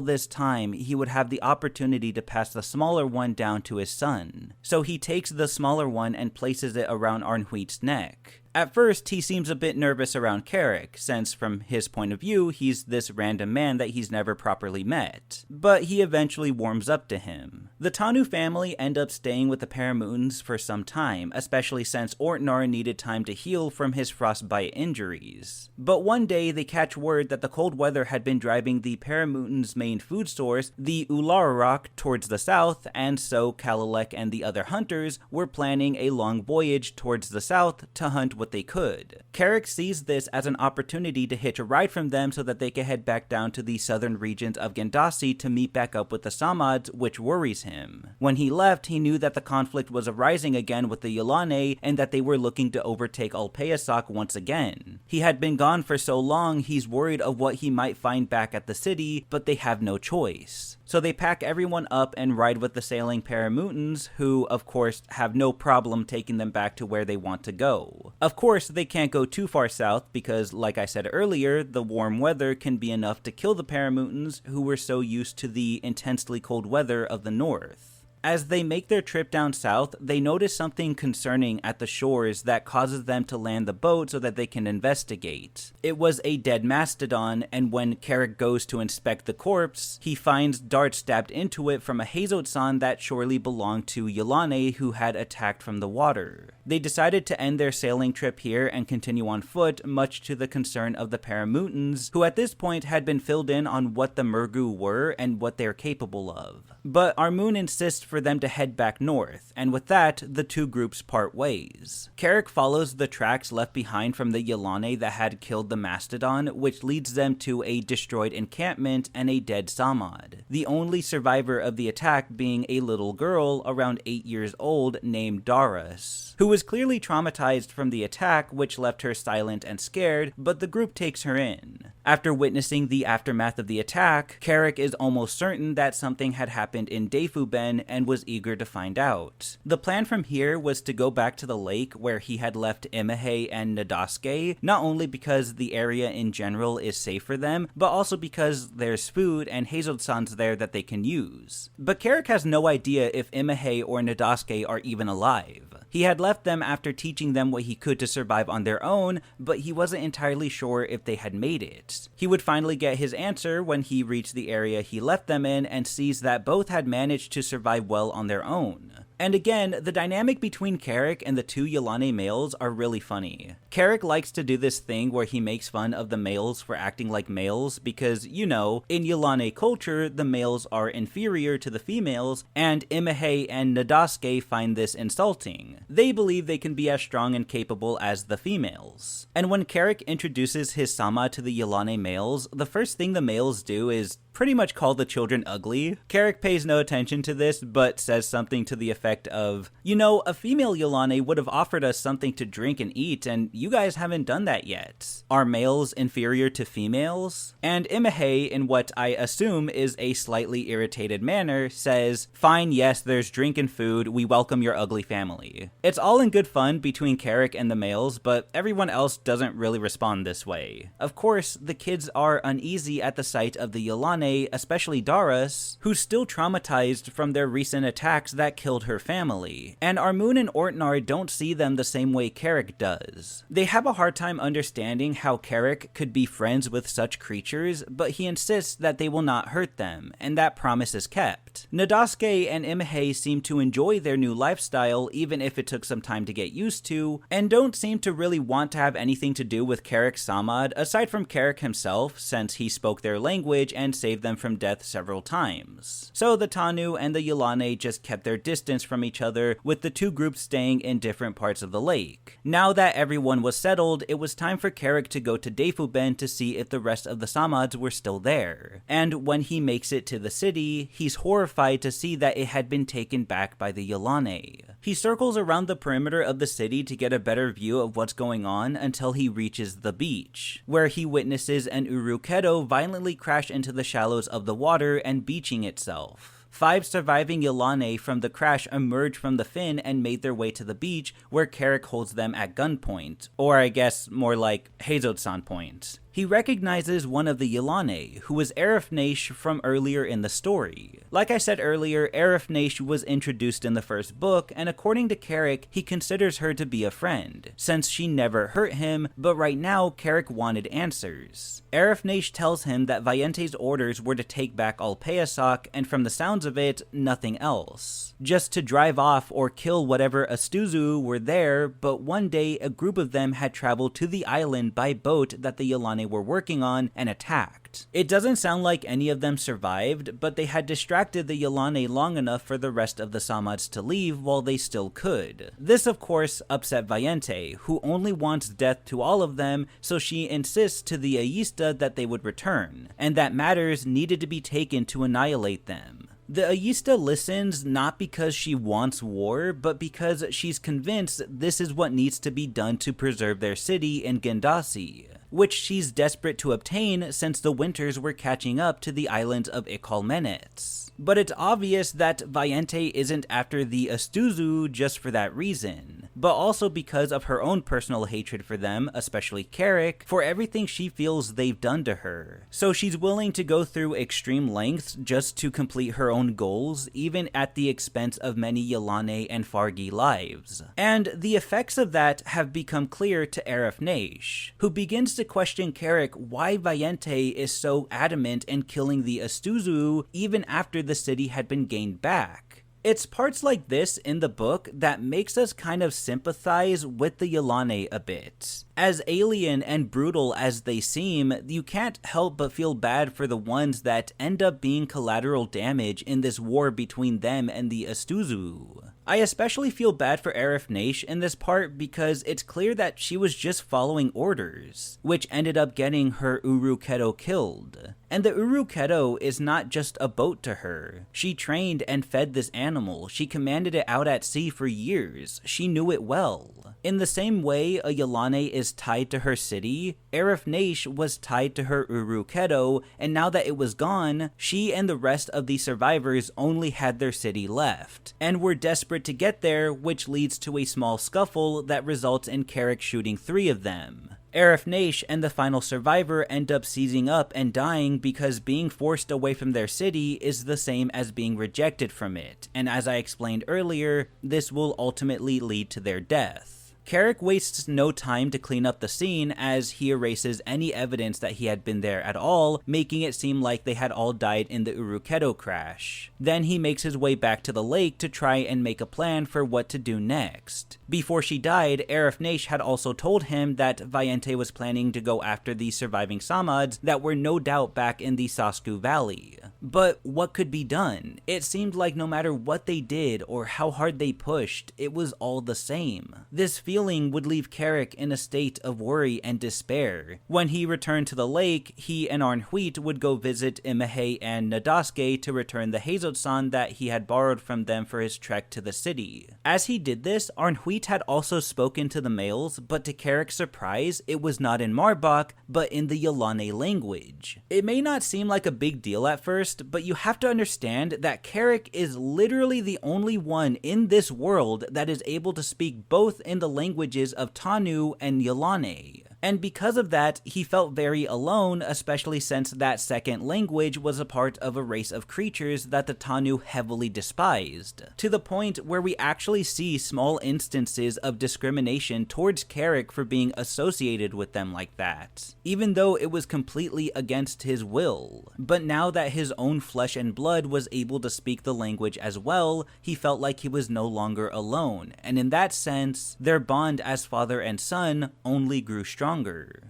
this time, he would have the opportunity to pass the smaller one down to his son. So he takes the smaller one and places it around Arnhuit's neck. At first, he seems a bit nervous around Carrick, since from his point of view, he's this random man that he's never properly met. But he eventually warms up to him. The Tanu family end up staying with the Paramutans for some time, especially since Ortnar needed time to heal from his frostbite injuries. But one day, they catch word that the cold weather had been driving concerning the Paramutans' main food source, the Ulararok, towards the south, and so Kalalek and the other hunters were planning a long voyage towards the south to hunt what they could. Carrick sees this as an opportunity to hitch a ride from them so that they can head back down to the southern regions of Gandasi to meet back up with the Sammads, which worries him. When he left, he knew that the conflict was arising again with the Yilane and that they were looking to overtake Alpeasak once again. He had been gone for so long, he's worried of what he might find back at the city, but they have no choice. So they pack everyone up and ride with the sailing Paramutans, who, of course, have no problem taking them back to where they want to go. Of course, they can't go too far south because, like I said earlier, the warm weather can be enough to kill the Paramutans, who were so used to the intensely cold weather of the north. As they make their trip down south, they notice something concerning at the shores that causes them to land the boat so that they can investigate. It was a dead mastodon, and when Carrick goes to inspect the corpse, he finds darts stabbed into it from a Hazotsan that surely belonged to Yilane, who had attacked from the water. They decided to end their sailing trip here and continue on foot, much to the concern of the Paramutans, who at this point had been filled in on what the murgu were and what they're capable of. But Armun insists for them to head back north, and with that, the two groups part ways. Carrick follows the tracks left behind from the Yilane that had killed the mastodon, which leads them to a destroyed encampment and a dead Sammad, the only survivor of the attack being a little girl around 8 years old named Daras, who was clearly traumatized from the attack, which left her silent and scared, but the group takes her in. After witnessing the aftermath of the attack, Carrick is almost certain that something had happened in Defuben and was eager to find out. The plan from here was to go back to the lake where he had left Imehe and Nadaske, not only because the area in general is safe for them, but also because there's food and Hazotsans there that they can use. But Carrick has no idea if Imehe or Nadaske are even alive. He had left them after teaching them what he could to survive on their own, but he wasn't entirely sure if they had made it. He would finally get his answer when he reached the area he left them in and sees that both had managed to survive well on their own. And again, the dynamic between Carrick and the two Yilane males are really funny. Carrick likes to do this thing where he makes fun of the males for acting like males because, you know, in Yilane culture, the males are inferior to the females, and Imehe and Nadaske find this insulting. They believe they can be as strong and capable as the females. And when Carrick introduces his Sama to the Yilane males, the first thing the males do is pretty much call the children ugly. Carrick pays no attention to this, but says something to the effect of, you know, a female Yilane would have offered us something to drink and eat, and you guys haven't done that yet. Are males inferior to females? And Imehe, in what I assume is a slightly irritated manner, says, fine, yes, there's drink and food, we welcome your ugly family. It's all in good fun between Carrick and the males, but everyone else doesn't really respond this way. Of course, the kids are uneasy at the sight of the Yilane, especially Daras, who's still traumatized from their recent attacks that killed her family, and Armun and Ortnar don't see them the same way Carrick does. They have a hard time understanding how Carrick could be friends with such creatures, but he insists that they will not hurt them, and that promise is kept. Nadaske and Imehe seem to enjoy their new lifestyle, even if it took some time to get used to, and don't seem to really want to have anything to do with Carrick's Samad, aside from Carrick himself, since he spoke their language and saved them from death several times. So the Tanu and the Yilane just kept their distance from each other, with the two groups staying in different parts of the lake. Now that everyone was settled, it was time for Carrick to go to Defuben to see if the rest of the Samads were still there. And when he makes it to the city, he's horrified to see that it had been taken back by the Yilane. He circles around the perimeter of the city to get a better view of what's going on until he reaches the beach, where he witnesses an Urukedo violently crash into the shallows of the water and beaching itself. 5 surviving Yilane from the crash emerged from the fin and made their way to the beach, where Carrick holds them at gunpoint, or I guess more like Hazotsan point. He recognizes one of the Yilane, who was Arifnash from earlier in the story. Like I said earlier, Arifnash was introduced in the first book, and according to Carrick, he considers her to be a friend, since she never hurt him, but right now Carrick wanted answers. Arifnash tells him that Vayente's orders were to take back Alpeasak, and from the sounds of it, nothing else. Just to drive off or kill whatever Astuzu were there, but one day a group of them had traveled to the island by boat that the Yilane Yilane were working on and attacked. It doesn't sound like any of them survived, but they had distracted the Yilane long enough for the rest of the Sammads to leave while they still could. This of course upset Vayente, who only wants death to all of them, so she insists to the Ayista that they would return, and that matters needed to be taken to annihilate them. The Ayista listens not because she wants war, but because she's convinced this is what needs to be done to preserve their city in Gandasi, which she's desperate to obtain since the winters were catching up to the islands of Ikolmenet. But it's obvious that Vayente isn't after the Astuzu just for that reason, but also because of her own personal hatred for them, especially Carrick, for everything she feels they've done to her. So she's willing to go through extreme lengths just to complete her own goals, even at the expense of many Yilane and Fargi lives. And the effects of that have become clear to Arif, who begins to question Carrick why Vayente is so adamant in killing the Astuzu even after the city had been gained back. It's parts like this in the book that makes us kind of sympathize with the Yilane a bit. As alien and brutal as they seem, you can't help but feel bad for the ones that end up being collateral damage in this war between them and the Astuzu. I especially feel bad for Arif in this part because it's clear that she was just following orders, which ended up getting her Uruketo killed. And the Uruketo is not just a boat to her. She trained and fed this animal, she commanded it out at sea for years, she knew it well. In the same way a Yilane is tied to her city, Arif was tied to her Uruketo, and now that it was gone, she and the rest of the survivors only had their city left, and were desperate to get there, which leads to a small scuffle that results in Carrick shooting 3 of them. Arif and the final survivor end up seizing up and dying because being forced away from their city is the same as being rejected from it, and as I explained earlier, this will ultimately lead to their death. Carrick wastes no time to clean up the scene as he erases any evidence that he had been there at all, making it seem like they had all died in the Uruketo crash. Then he makes his way back to the lake to try and make a plan for what to do next. Before she died, Arif had also told him that Vayente was planning to go after the surviving Sammads that were no doubt back in the Sasku Valley. But what could be done? It seemed like no matter what they did or how hard they pushed, it was all the same. This feeling would leave Carrick in a state of worry and despair. When he returned to the lake, he and Arnhuit would go visit Imehe and Nadasuke to return the Hazotsan that he had borrowed from them for his trek to the city. As he did this, Arnhuit had also spoken to the males, but to Carrick's surprise, it was not in Marbach, but in the Yilane language. It may not seem like a big deal at first, but you have to understand that Carrick is literally the only one in this world that is able to speak both in the languages of Tanu and Yilane. And because of that, he felt very alone, especially since that second language was a part of a race of creatures that the Tanu heavily despised, to the point where we actually see small instances of discrimination towards Carrick for being associated with them like that, even though it was completely against his will. But now that his own flesh and blood was able to speak the language as well, he felt like he was no longer alone, and in that sense, their bond as father and son only grew stronger.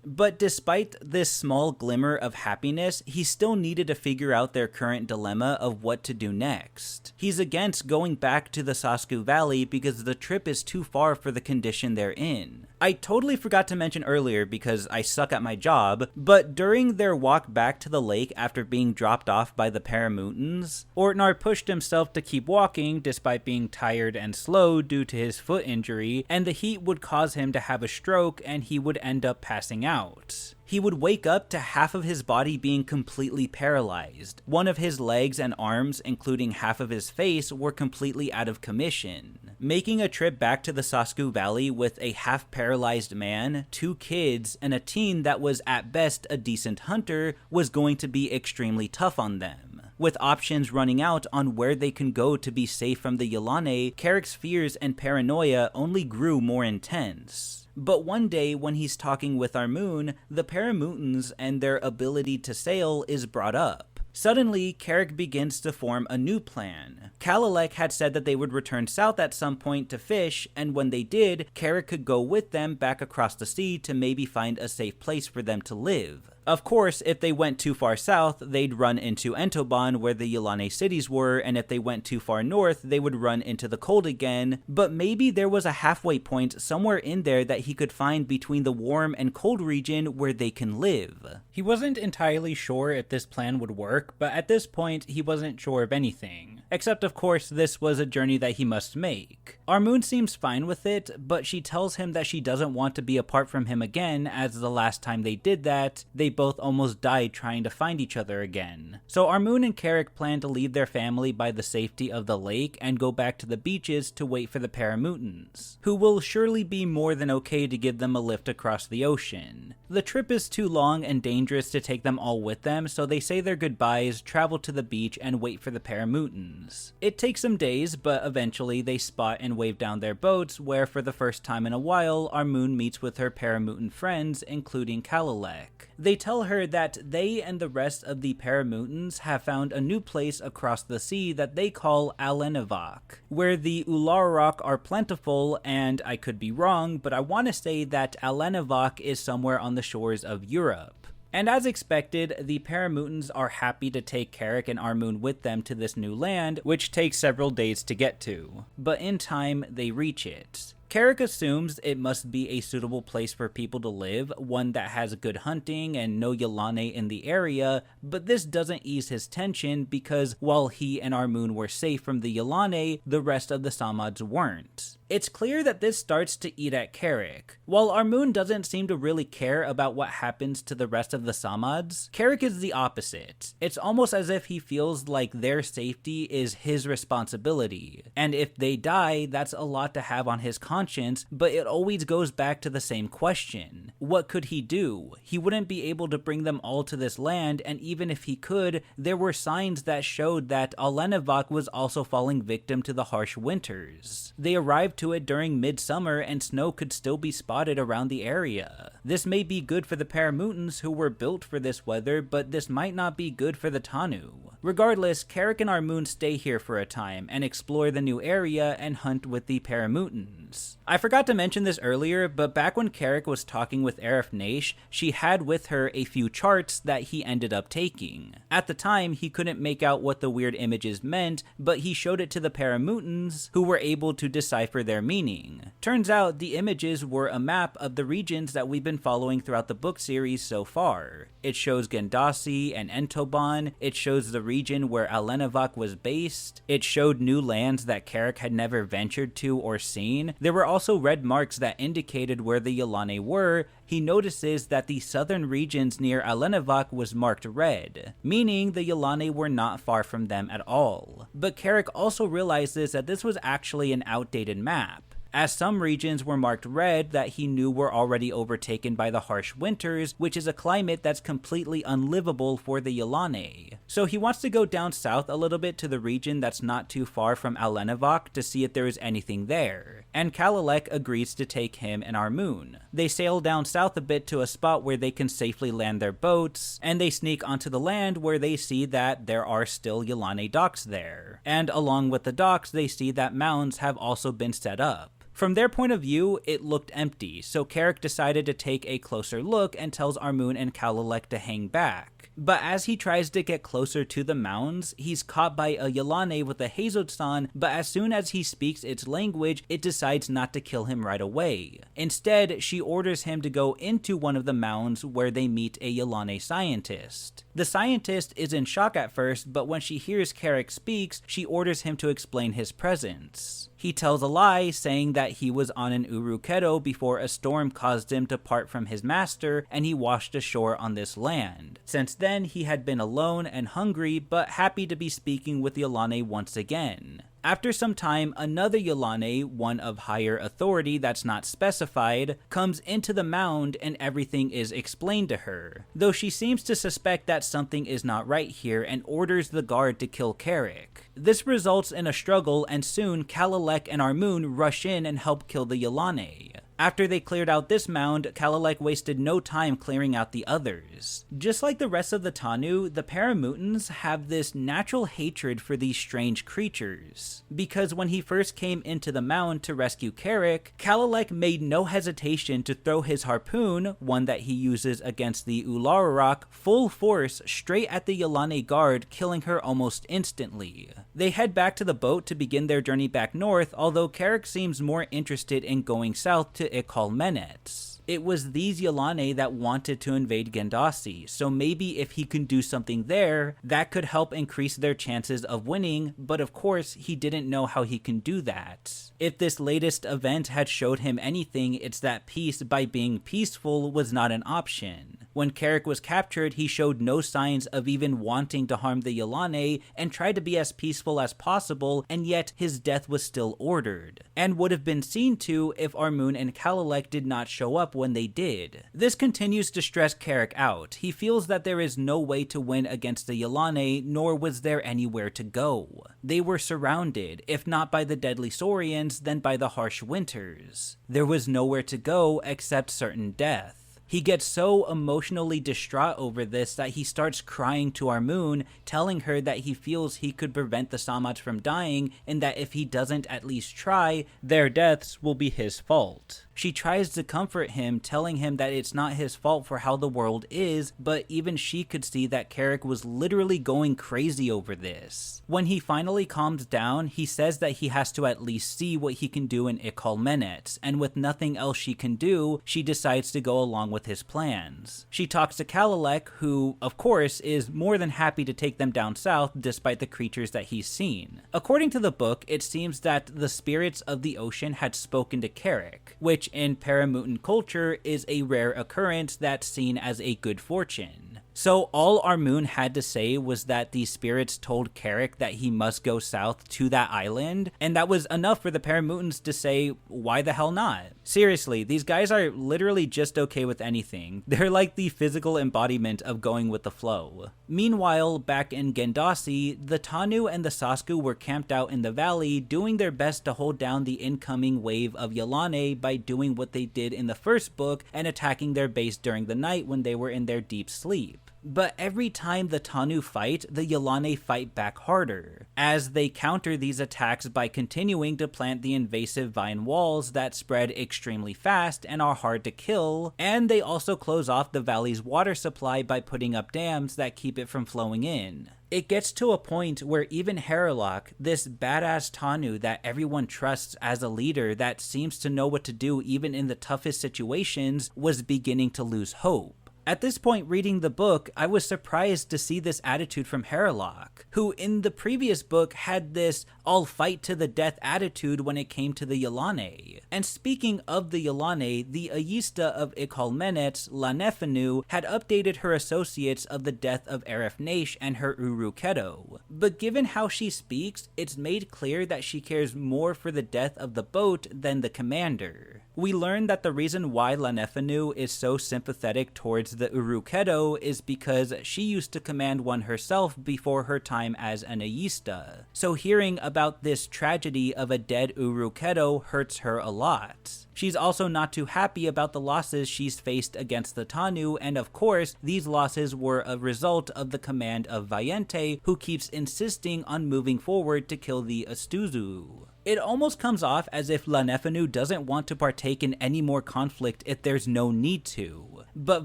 But despite this small glimmer of happiness, he still needed to figure out their current dilemma of what to do next. He's against going back to the Sasku Valley because the trip is too far for the condition they're in. I totally forgot to mention earlier because I suck at my job, but during their walk back to the lake after being dropped off by the Paramutans, Ortnar pushed himself to keep walking despite being tired and slow due to his foot injury, and the heat would cause him to have a stroke and he would end up passing out. He would wake up to half of his body being completely paralyzed. One of his legs and arms, including half of his face, were completely out of commission. Making a trip back to the Sasku Valley with a half-paralyzed man, 2 kids, and a teen that was at best a decent hunter was going to be extremely tough on them. With options running out on where they can go to be safe from the Yilane, Carrick's fears and paranoia only grew more intense. But one day when he's talking with Armun, the Paramutans and their ability to sail is brought up. Suddenly, Carrick begins to form a new plan. Calalek had said that they would return south at some point to fish, and when they did, Carrick could go with them back across the sea to maybe find a safe place for them to live. Of course, if they went too far south, they'd run into Entoban where the Yilane cities were, and if they went too far north, they would run into the cold again, but maybe there was a halfway point somewhere in there that he could find between the warm and cold region where they can live. He wasn't entirely sure if this plan would work, but at this point, he wasn't sure of anything. Except, of course, this was a journey that he must make. Armun seems fine with it, but she tells him that she doesn't want to be apart from him again, as the last time they did that, they both almost died trying to find each other again. So Armun and Carrick plan to leave their family by the safety of the lake and go back to the beaches to wait for the Paramutans, who will surely be more than okay to give them a lift across the ocean. The trip is too long and dangerous to take them all with them, so they say their goodbyes, travel to the beach, and wait for the Paramutans. It takes some days, but eventually they spot and wave down their boats, where for the first time in a while, Armun meets with her Paramutan friends, including Calalek. They tell her that they and the rest of the Paramutans have found a new place across the sea that they call Alenivak, where the Ularok are plentiful, and I could be wrong, but I want to say that Alenivak is somewhere on the shores of Europe. And as expected, the Paramutans are happy to take Carrick and Armun with them to this new land, which takes several days to get to. But in time, they reach it. Carrick assumes it must be a suitable place for people to live, one that has good hunting and no Yilane in the area, but this doesn't ease his tension because while he and Armun were safe from the Yilane, the rest of the Samads weren't. It's clear that this starts to eat at Carrick. While Armun doesn't seem to really care about what happens to the rest of the Samads, Carrick is the opposite. It's almost as if he feels like their safety is his responsibility, and if they die, that's a lot to have on his conscience, but it always goes back to the same question. What could he do? He wouldn't be able to bring them all to this land, and even if he could, there were signs that showed that Alenivak was also falling victim to the harsh winters. They arrived to it during midsummer and snow could still be spotted around the area. This may be good for the Paramutans who were built for this weather, but this might not be good for the Tanu. Regardless, Carrick and Armun stay here for a time and explore the new area and hunt with the Paramutans. I forgot to mention this earlier, but back when Carrick was talking with Arif, she had with her a few charts that he ended up taking. At the time, he couldn't make out what the weird images meant, but he showed it to the Paramutans, who were able to decipher their meaning. Turns out the images were a map of the regions that we've been following throughout the book series so far. It shows Gandasi and Entoban, it shows the region where Alenivak was based, it showed new lands that Carrick had never ventured to or seen. There were also red marks that indicated where the Yilane were. He notices that the southern regions near Alenivak was marked red, meaning the Yilane were not far from them at all. But Carrick also realizes that this was actually an outdated map, as some regions were marked red that he knew were already overtaken by the harsh winters, which is a climate that's completely unlivable for the Yilane. So he wants to go down south a little bit to the region that's not too far from Alenivak to see if there is anything there, and Calalek agrees to take him and Armun. They sail down south a bit to a spot where they can safely land their boats, and they sneak onto the land where they see that there are still Yilane docks there, and along with the docks they see that mounds have also been set up. From their point of view, it looked empty, so Carrick decided to take a closer look and tells Armun and Calalek to hang back. But as he tries to get closer to the mounds, he's caught by a Yilane with a Hazotsan, but as soon as he speaks its language, it decides not to kill him right away. Instead, she orders him to go into one of the mounds where they meet a Yilane scientist. The scientist is in shock at first, but when she hears Carrick speaks, she orders him to explain his presence. He tells a lie, saying that he was on an Uruketo before a storm caused him to part from his master, and he washed ashore on this land. Since then, he had been alone and hungry, but happy to be speaking with Yilane once again. After some time, another Yilane, one of higher authority that's not specified, comes into the mound and everything is explained to her, though she seems to suspect that something is not right here and orders the guard to kill Carrick. This results in a struggle, and soon Calalek and Armun rush in and help kill the Yilane. After they cleared out this mound, Kalilek wasted no time clearing out the others. Just like the rest of the Tanu, the Paramutans have this natural hatred for these strange creatures. Because when he first came into the mound to rescue Carrick, Kalilek made no hesitation to throw his harpoon, one that he uses against the Ulararok, full force straight at the Yilane guard, killing her almost instantly. They head back to the boat to begin their journey back north, although Carrick seems more interested in going south to Ikolmenet. It was these Yilane that wanted to invade Gandasi, so maybe if he can do something there, that could help increase their chances of winning, but of course he didn't know how he can do that. If this latest event had showed him anything, it's that peace by being peaceful was not an option. When Carrick was captured, he showed no signs of even wanting to harm the Yilane and tried to be as peaceful as possible, and yet his death was still ordered, and would have been seen to if Armun and Kalilek did not show up when they did. This continues to stress Carrick out. He feels that there is no way to win against the Yilane, nor was there anywhere to go. They were surrounded, if not by the deadly Saurians, then by the harsh winters. There was nowhere to go except certain death. He gets so emotionally distraught over this that he starts crying to Armun, telling her that he feels he could prevent the Samats from dying, and that if he doesn't at least try, their deaths will be his fault. She tries to comfort him, telling him that it's not his fault for how the world is, but even she could see that Carrick was literally going crazy over this. When he finally calms down, he says that he has to at least see what he can do in Ikolmenet, and with nothing else she can do, she decides to go along with his plans. She talks to Kalilek, who, of course, is more than happy to take them down south despite the creatures that he's seen. According to the book, it seems that the spirits of the ocean had spoken to Carrick, which in Paramutan culture is a rare occurrence that's seen as a good fortune. So all Armun had to say was that the spirits told Carrick that he must go south to that island, and that was enough for the Paramutans to say, why the hell not? Seriously, these guys are literally just okay with anything. They're like the physical embodiment of going with the flow. Meanwhile, back in Gandasi, the Tanu and the Sasku were camped out in the valley, doing their best to hold down the incoming wave of Yilane by doing what they did in the first book and attacking their base during the night when they were in their deep sleep. But every time the Tanu fight, the Yilane fight back harder, as they counter these attacks by continuing to plant the invasive vine walls that spread extremely fast and are hard to kill, and they also close off the valley's water supply by putting up dams that keep it from flowing in. It gets to a point where even Haralock, this badass Tanu that everyone trusts as a leader that seems to know what to do even in the toughest situations, was beginning to lose hope. At this point reading the book, I was surprised to see this attitude from Haralock, who in the previous book had this I'll fight to the death attitude when it came to the Yilane. And speaking of the Yilane, the Ayista of Ikolmenet, Lanefanu, had updated her associates of the death of Arefnesh and her Uruketo. But given how she speaks, it's made clear that she cares more for the death of the boat than the commander. We learn that the reason why Lanefanu is so sympathetic towards the Uruketo is because she used to command one herself before her time as an Ayista. So hearing about this tragedy of a dead Uruketo hurts her a lot. She's also not too happy about the losses she's faced against the Tanu, and of course, these losses were a result of the command of Vayente, who keeps insisting on moving forward to kill the Astuzu. It almost comes off as if Lanefanu doesn't want to partake in any more conflict if there's no need to. But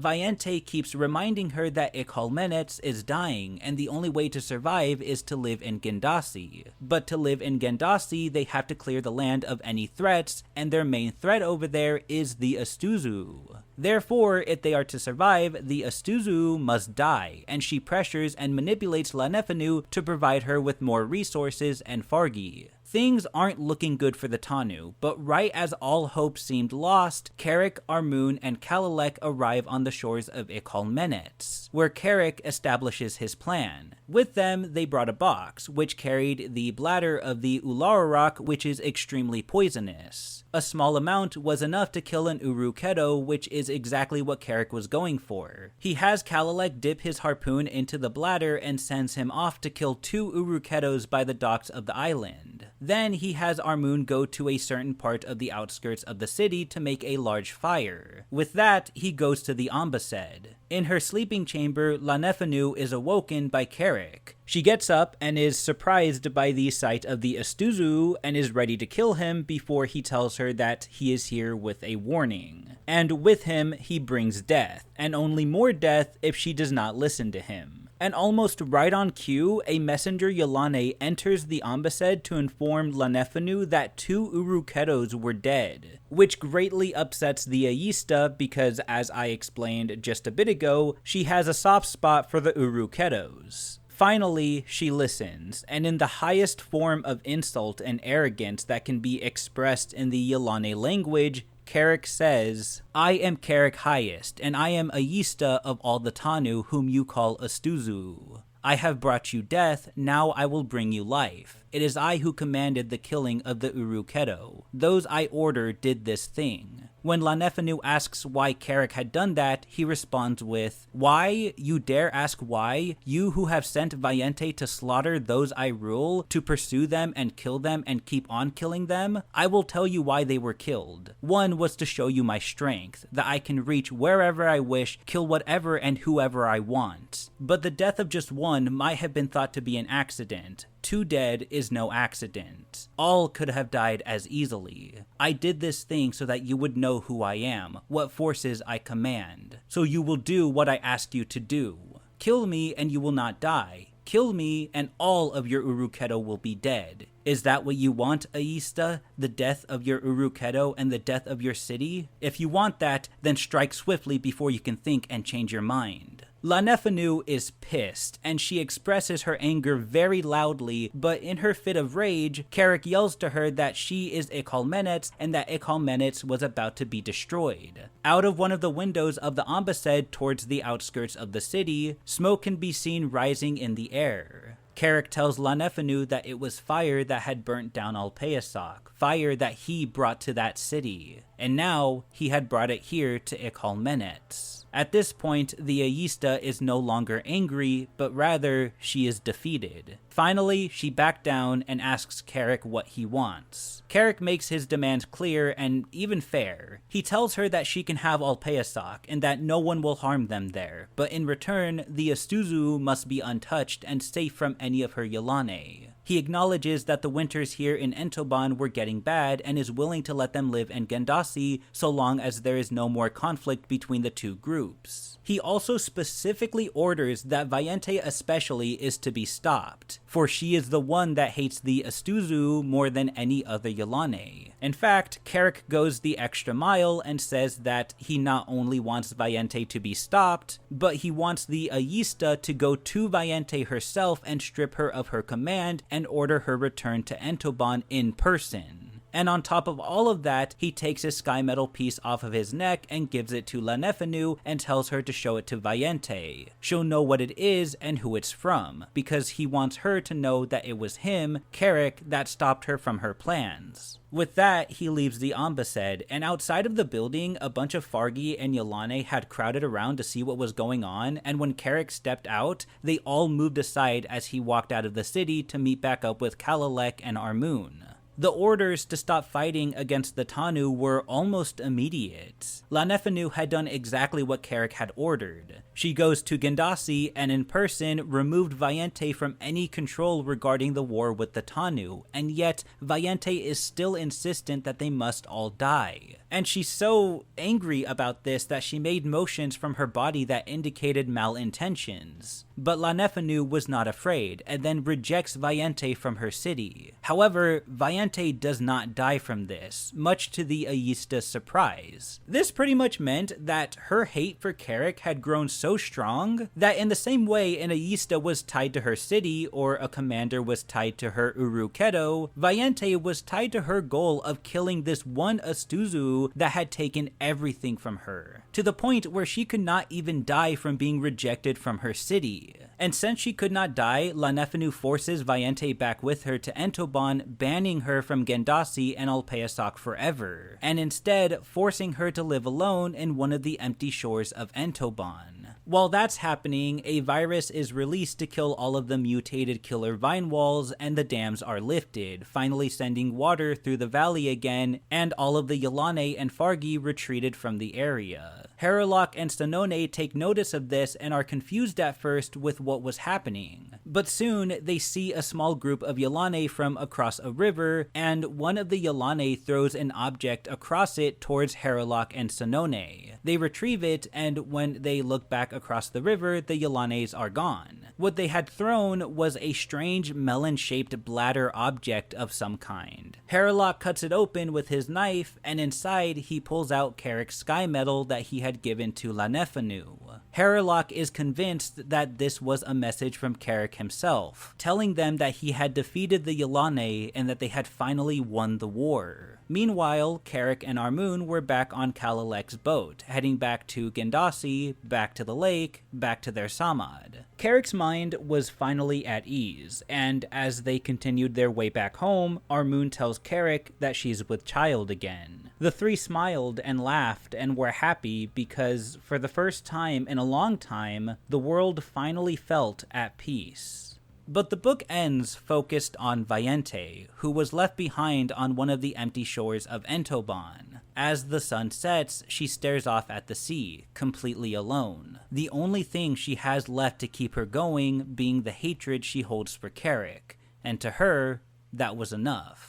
Vayente keeps reminding her that Ikolmenet is dying, and the only way to survive is to live in Gandasi. But to live in Gandasi, they have to clear the land of any threats, and their main threat over there is the Astuzu. Therefore, if they are to survive, the Astuzu must die, and she pressures and manipulates Lanefanu to provide her with more resources and Fargi. Things aren't looking good for the Tanu, but right as all hope seemed lost, Carrick, Armun, and Kalilek arrive on the shores of Ikolmenet, where Carrick establishes his plan. With them, they brought a box, which carried the bladder of the Ulararok, which is extremely poisonous. A small amount was enough to kill an Uruketo, which is exactly what Carrick was going for. He has Kalilek dip his harpoon into the bladder and sends him off to kill 2 Uruketos by the docks of the island. Then he has Armun go to a certain part of the outskirts of the city to make a large fire. With that, he goes to the ambassade. In her sleeping chamber, Lanefanu is awoken by Carrick. She gets up and is surprised by the sight of the Astuzu and is ready to kill him before he tells her that he is here with a warning. And with him, he brings death, and only more death if she does not listen to him. And almost right on cue, a messenger Yilane enters the ambassade to inform Lanefanu that 2 Uruketos were dead, which greatly upsets the Ayista because, as I explained just a bit ago, she has a soft spot for the Uruketos. Finally, she listens, and in the highest form of insult and arrogance that can be expressed in the Yilane language, Carrick says, "I am Carrick Highest, and I am Ayista of all the Tanu whom you call Astuzu. I have brought you death, now I will bring you life. It is I who commanded the killing of the Uruketo. Those I order did this thing." When Lanefanu asks why Carrick had done that, he responds with, "Why? You dare ask why? You who have sent Vayente to slaughter those I rule, to pursue them and kill them and keep on killing them? I will tell you why they were killed. One was to show you my strength, that I can reach wherever I wish, kill whatever and whoever I want. But the death of just one might have been thought to be an accident. 2 dead is no accident. All could have died as easily. I did this thing so that you would know who I am, what forces I command. So you will do what I asked you to do. Kill me and you will not die. Kill me and all of your Uruketo will be dead. Is that what you want, Ayista? The death of your Uruketo and the death of your city? If you want that, then strike swiftly before you can think and change your mind." Lanefanu is pissed, and she expresses her anger very loudly, but in her fit of rage, Carrick yells to her that she is Ikolmenet and that Ikolmenet was about to be destroyed. Out of one of the windows of the ambassade towards the outskirts of the city, smoke can be seen rising in the air. Carrick tells Lanefanu that it was fire that had burnt down Alpeasoc, fire that he brought to that city, and now he had brought it here to Ikolmenet. At this point, the Ayista is no longer angry, but rather, she is defeated. Finally, she backed down and asks Carrick what he wants. Carrick makes his demand clear and even fair. He tells her that she can have Alpeasoc and that no one will harm them there, but in return, the Astuzu must be untouched and safe from any of her Yilane. He acknowledges that the winters here in Entoban were getting bad and is willing to let them live in Gandasi so long as there is no more conflict between the 2 groups. He also specifically orders that Vayente especially is to be stopped, for she is the one that hates the Astuzu more than any other Yilane. In fact, Carrick goes the extra mile and says that he not only wants Vayente to be stopped, but he wants the Ayista to go to Vayente herself and strip her of her command and order her return to Entoban in person. And on top of all of that, he takes his sky metal piece off of his neck and gives it to Lanefanu and tells her to show it to Vayente. She'll know what it is and who it's from, because he wants her to know that it was him, Carrick, that stopped her from her plans. With that, he leaves the ambassade, and outside of the building, a bunch of Fargi and Yilane had crowded around to see what was going on, and when Carrick stepped out, they all moved aside as he walked out of the city to meet back up with Carrick and Armun. The orders to stop fighting against the Tanu were almost immediate. Lanefanu had done exactly what Carrick had ordered. She goes to Gandasi and in person removed Vayente from any control regarding the war with the Tanu, and yet Vayente is still insistent that they must all die. And she's so angry about this that she made motions from her body that indicated malintentions. But Lanefanu was not afraid, and then rejects Vayente from her city. However, Vayente does not die from this, much to the Ayista's surprise. This pretty much meant that her hate for Carrick had grown so strong that in the same way an Ayista was tied to her city, or a commander was tied to her Uruketo, Vayente was tied to her goal of killing this one Astuzu that had taken everything from her, to the point where she could not even die from being rejected from her city. And since she could not die, Lanefanu forces Vayente back with her to Entoban, banning her from Gandasi and Alpeasoc forever, and instead forcing her to live alone in one of the empty shores of Entoban. While that's happening, a virus is released to kill all of the mutated killer vine walls, and the dams are lifted, finally sending water through the valley again, and all of the Yilane and Fargi retreated from the area. Haralock and Sonone take notice of this and are confused at first with what was happening. But soon, they see a small group of Yilane from across a river, and one of the Yilane throws an object across it towards Haralock and Sonone. They retrieve it, and when they look back across the river, the Yilanes are gone. What they had thrown was a strange melon-shaped bladder object of some kind. Haralock cuts it open with his knife, and inside he pulls out Carrick's sky medal that he had given to Lanefanu. Haralock is convinced that this was a message from Carrick himself, telling them that he had defeated the Yilane and that they had finally won the war. Meanwhile, Carrick and Armun were back on Kalalek's boat, heading back to Gandasi, back to the lake, back to their samad. Carrick's mind was finally at ease, and as they continued their way back home, Armun tells Carrick that she's with child again. The three smiled and laughed and were happy because, for the first time in a long time, the world finally felt at peace. But the book ends focused on Vayente, who was left behind on one of the empty shores of Entoban. As the sun sets, she stares off at the sea, completely alone. The only thing she has left to keep her going being the hatred she holds for Carrick, and to her, that was enough.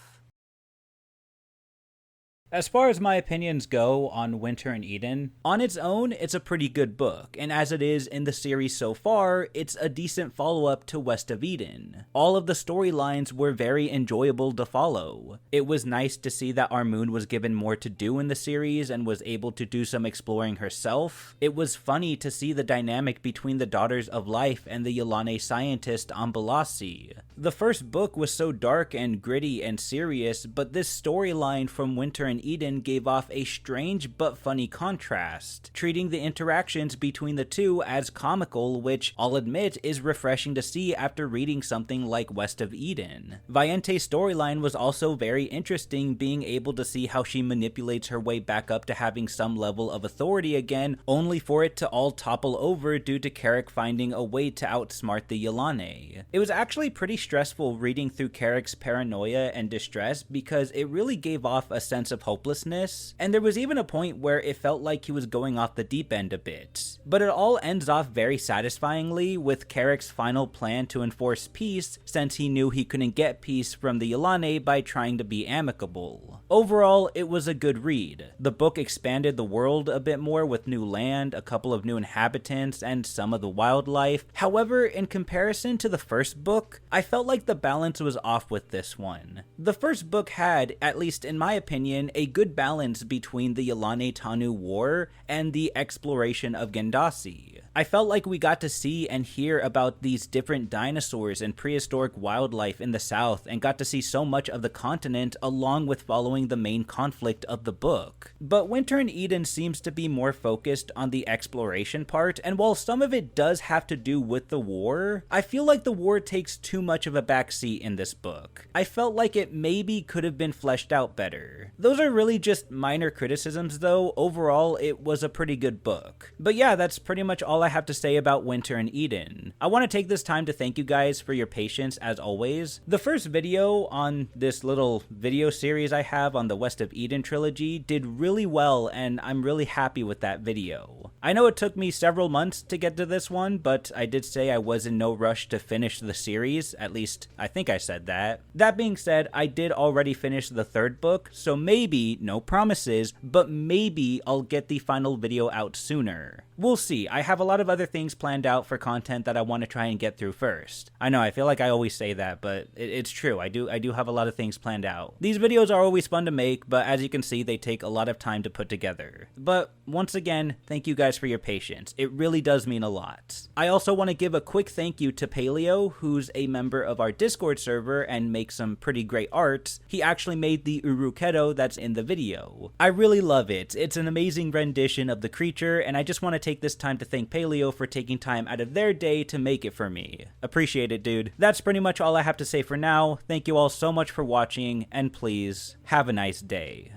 As far as my opinions go on Winter in Eden, on its own, it's a pretty good book, and as it is in the series so far, it's a decent follow-up to West of Eden. All of the storylines were very enjoyable to follow. It was nice to see that Armun was given more to do in the series and was able to do some exploring herself. It was funny to see the dynamic between the Daughters of Life and the Yilane scientist Ambalasi. The first book was so dark and gritty and serious, but this storyline from Winter in Eden gave off a strange but funny contrast, treating the interactions between the two as comical, which I'll admit is refreshing to see after reading something like West of Eden. Vayente's storyline was also very interesting, being able to see how she manipulates her way back up to having some level of authority again, only for it to all topple over due to Carrick finding a way to outsmart the Yilane. It was actually pretty stressful reading through Carrick's paranoia and distress because it really gave off a sense of hopelessness, and there was even a point where it felt like he was going off the deep end a bit. But it all ends off very satisfyingly with Carrick's final plan to enforce peace, since he knew he couldn't get peace from the Yilane by trying to be amicable. Overall, it was a good read. The book expanded the world a bit more with new land, a couple of new inhabitants, and some of the wildlife. However, in comparison to the first book, I felt like the balance was off with this one. The first book had, at least in my opinion, a good balance between the Yilane-Tanu war and the exploration of Gandasi. I felt like we got to see and hear about these different dinosaurs and prehistoric wildlife in the south, and got to see so much of the continent along with following the main conflict of the book. But Winter in Eden seems to be more focused on the exploration part, and while some of it does have to do with the war, I feel like the war takes too much of a backseat in this book. I felt like it maybe could have been fleshed out better. Those are really just minor criticisms though. Overall, it was a pretty good book. But yeah, that's pretty much all I have to say about Winter in Eden. I want to take this time to thank you guys for your patience as always. The first video on this little video series I have on the West of Eden trilogy did really well, and I'm really happy with that video. I know it took me several months to get to this one, but I did say I was in no rush to finish the series, at least I think I said that. That being said, I did already finish the third book, so maybe, no promises, but maybe I'll get the final video out sooner. We'll see. I have a lot of other things planned out for content that I want to try and get through first. I know, I feel like I always say that, but it's true. I do have a lot of things planned out. These videos are always fun to make, but as you can see, they take a lot of time to put together. But once again, thank you guys for your patience. It really does mean a lot. I also want to give a quick thank you to Paleo, who's a member of our Discord server and makes some pretty great art. He actually made the Urukedo that's in the video. I really love it. It's an amazing rendition of the creature, and I just want to take this time to thank Paleo for taking time out of their day to make it for me. Appreciate it, dude. That's pretty much all I have to say for now. Thank you all so much for watching, and please, have a nice day.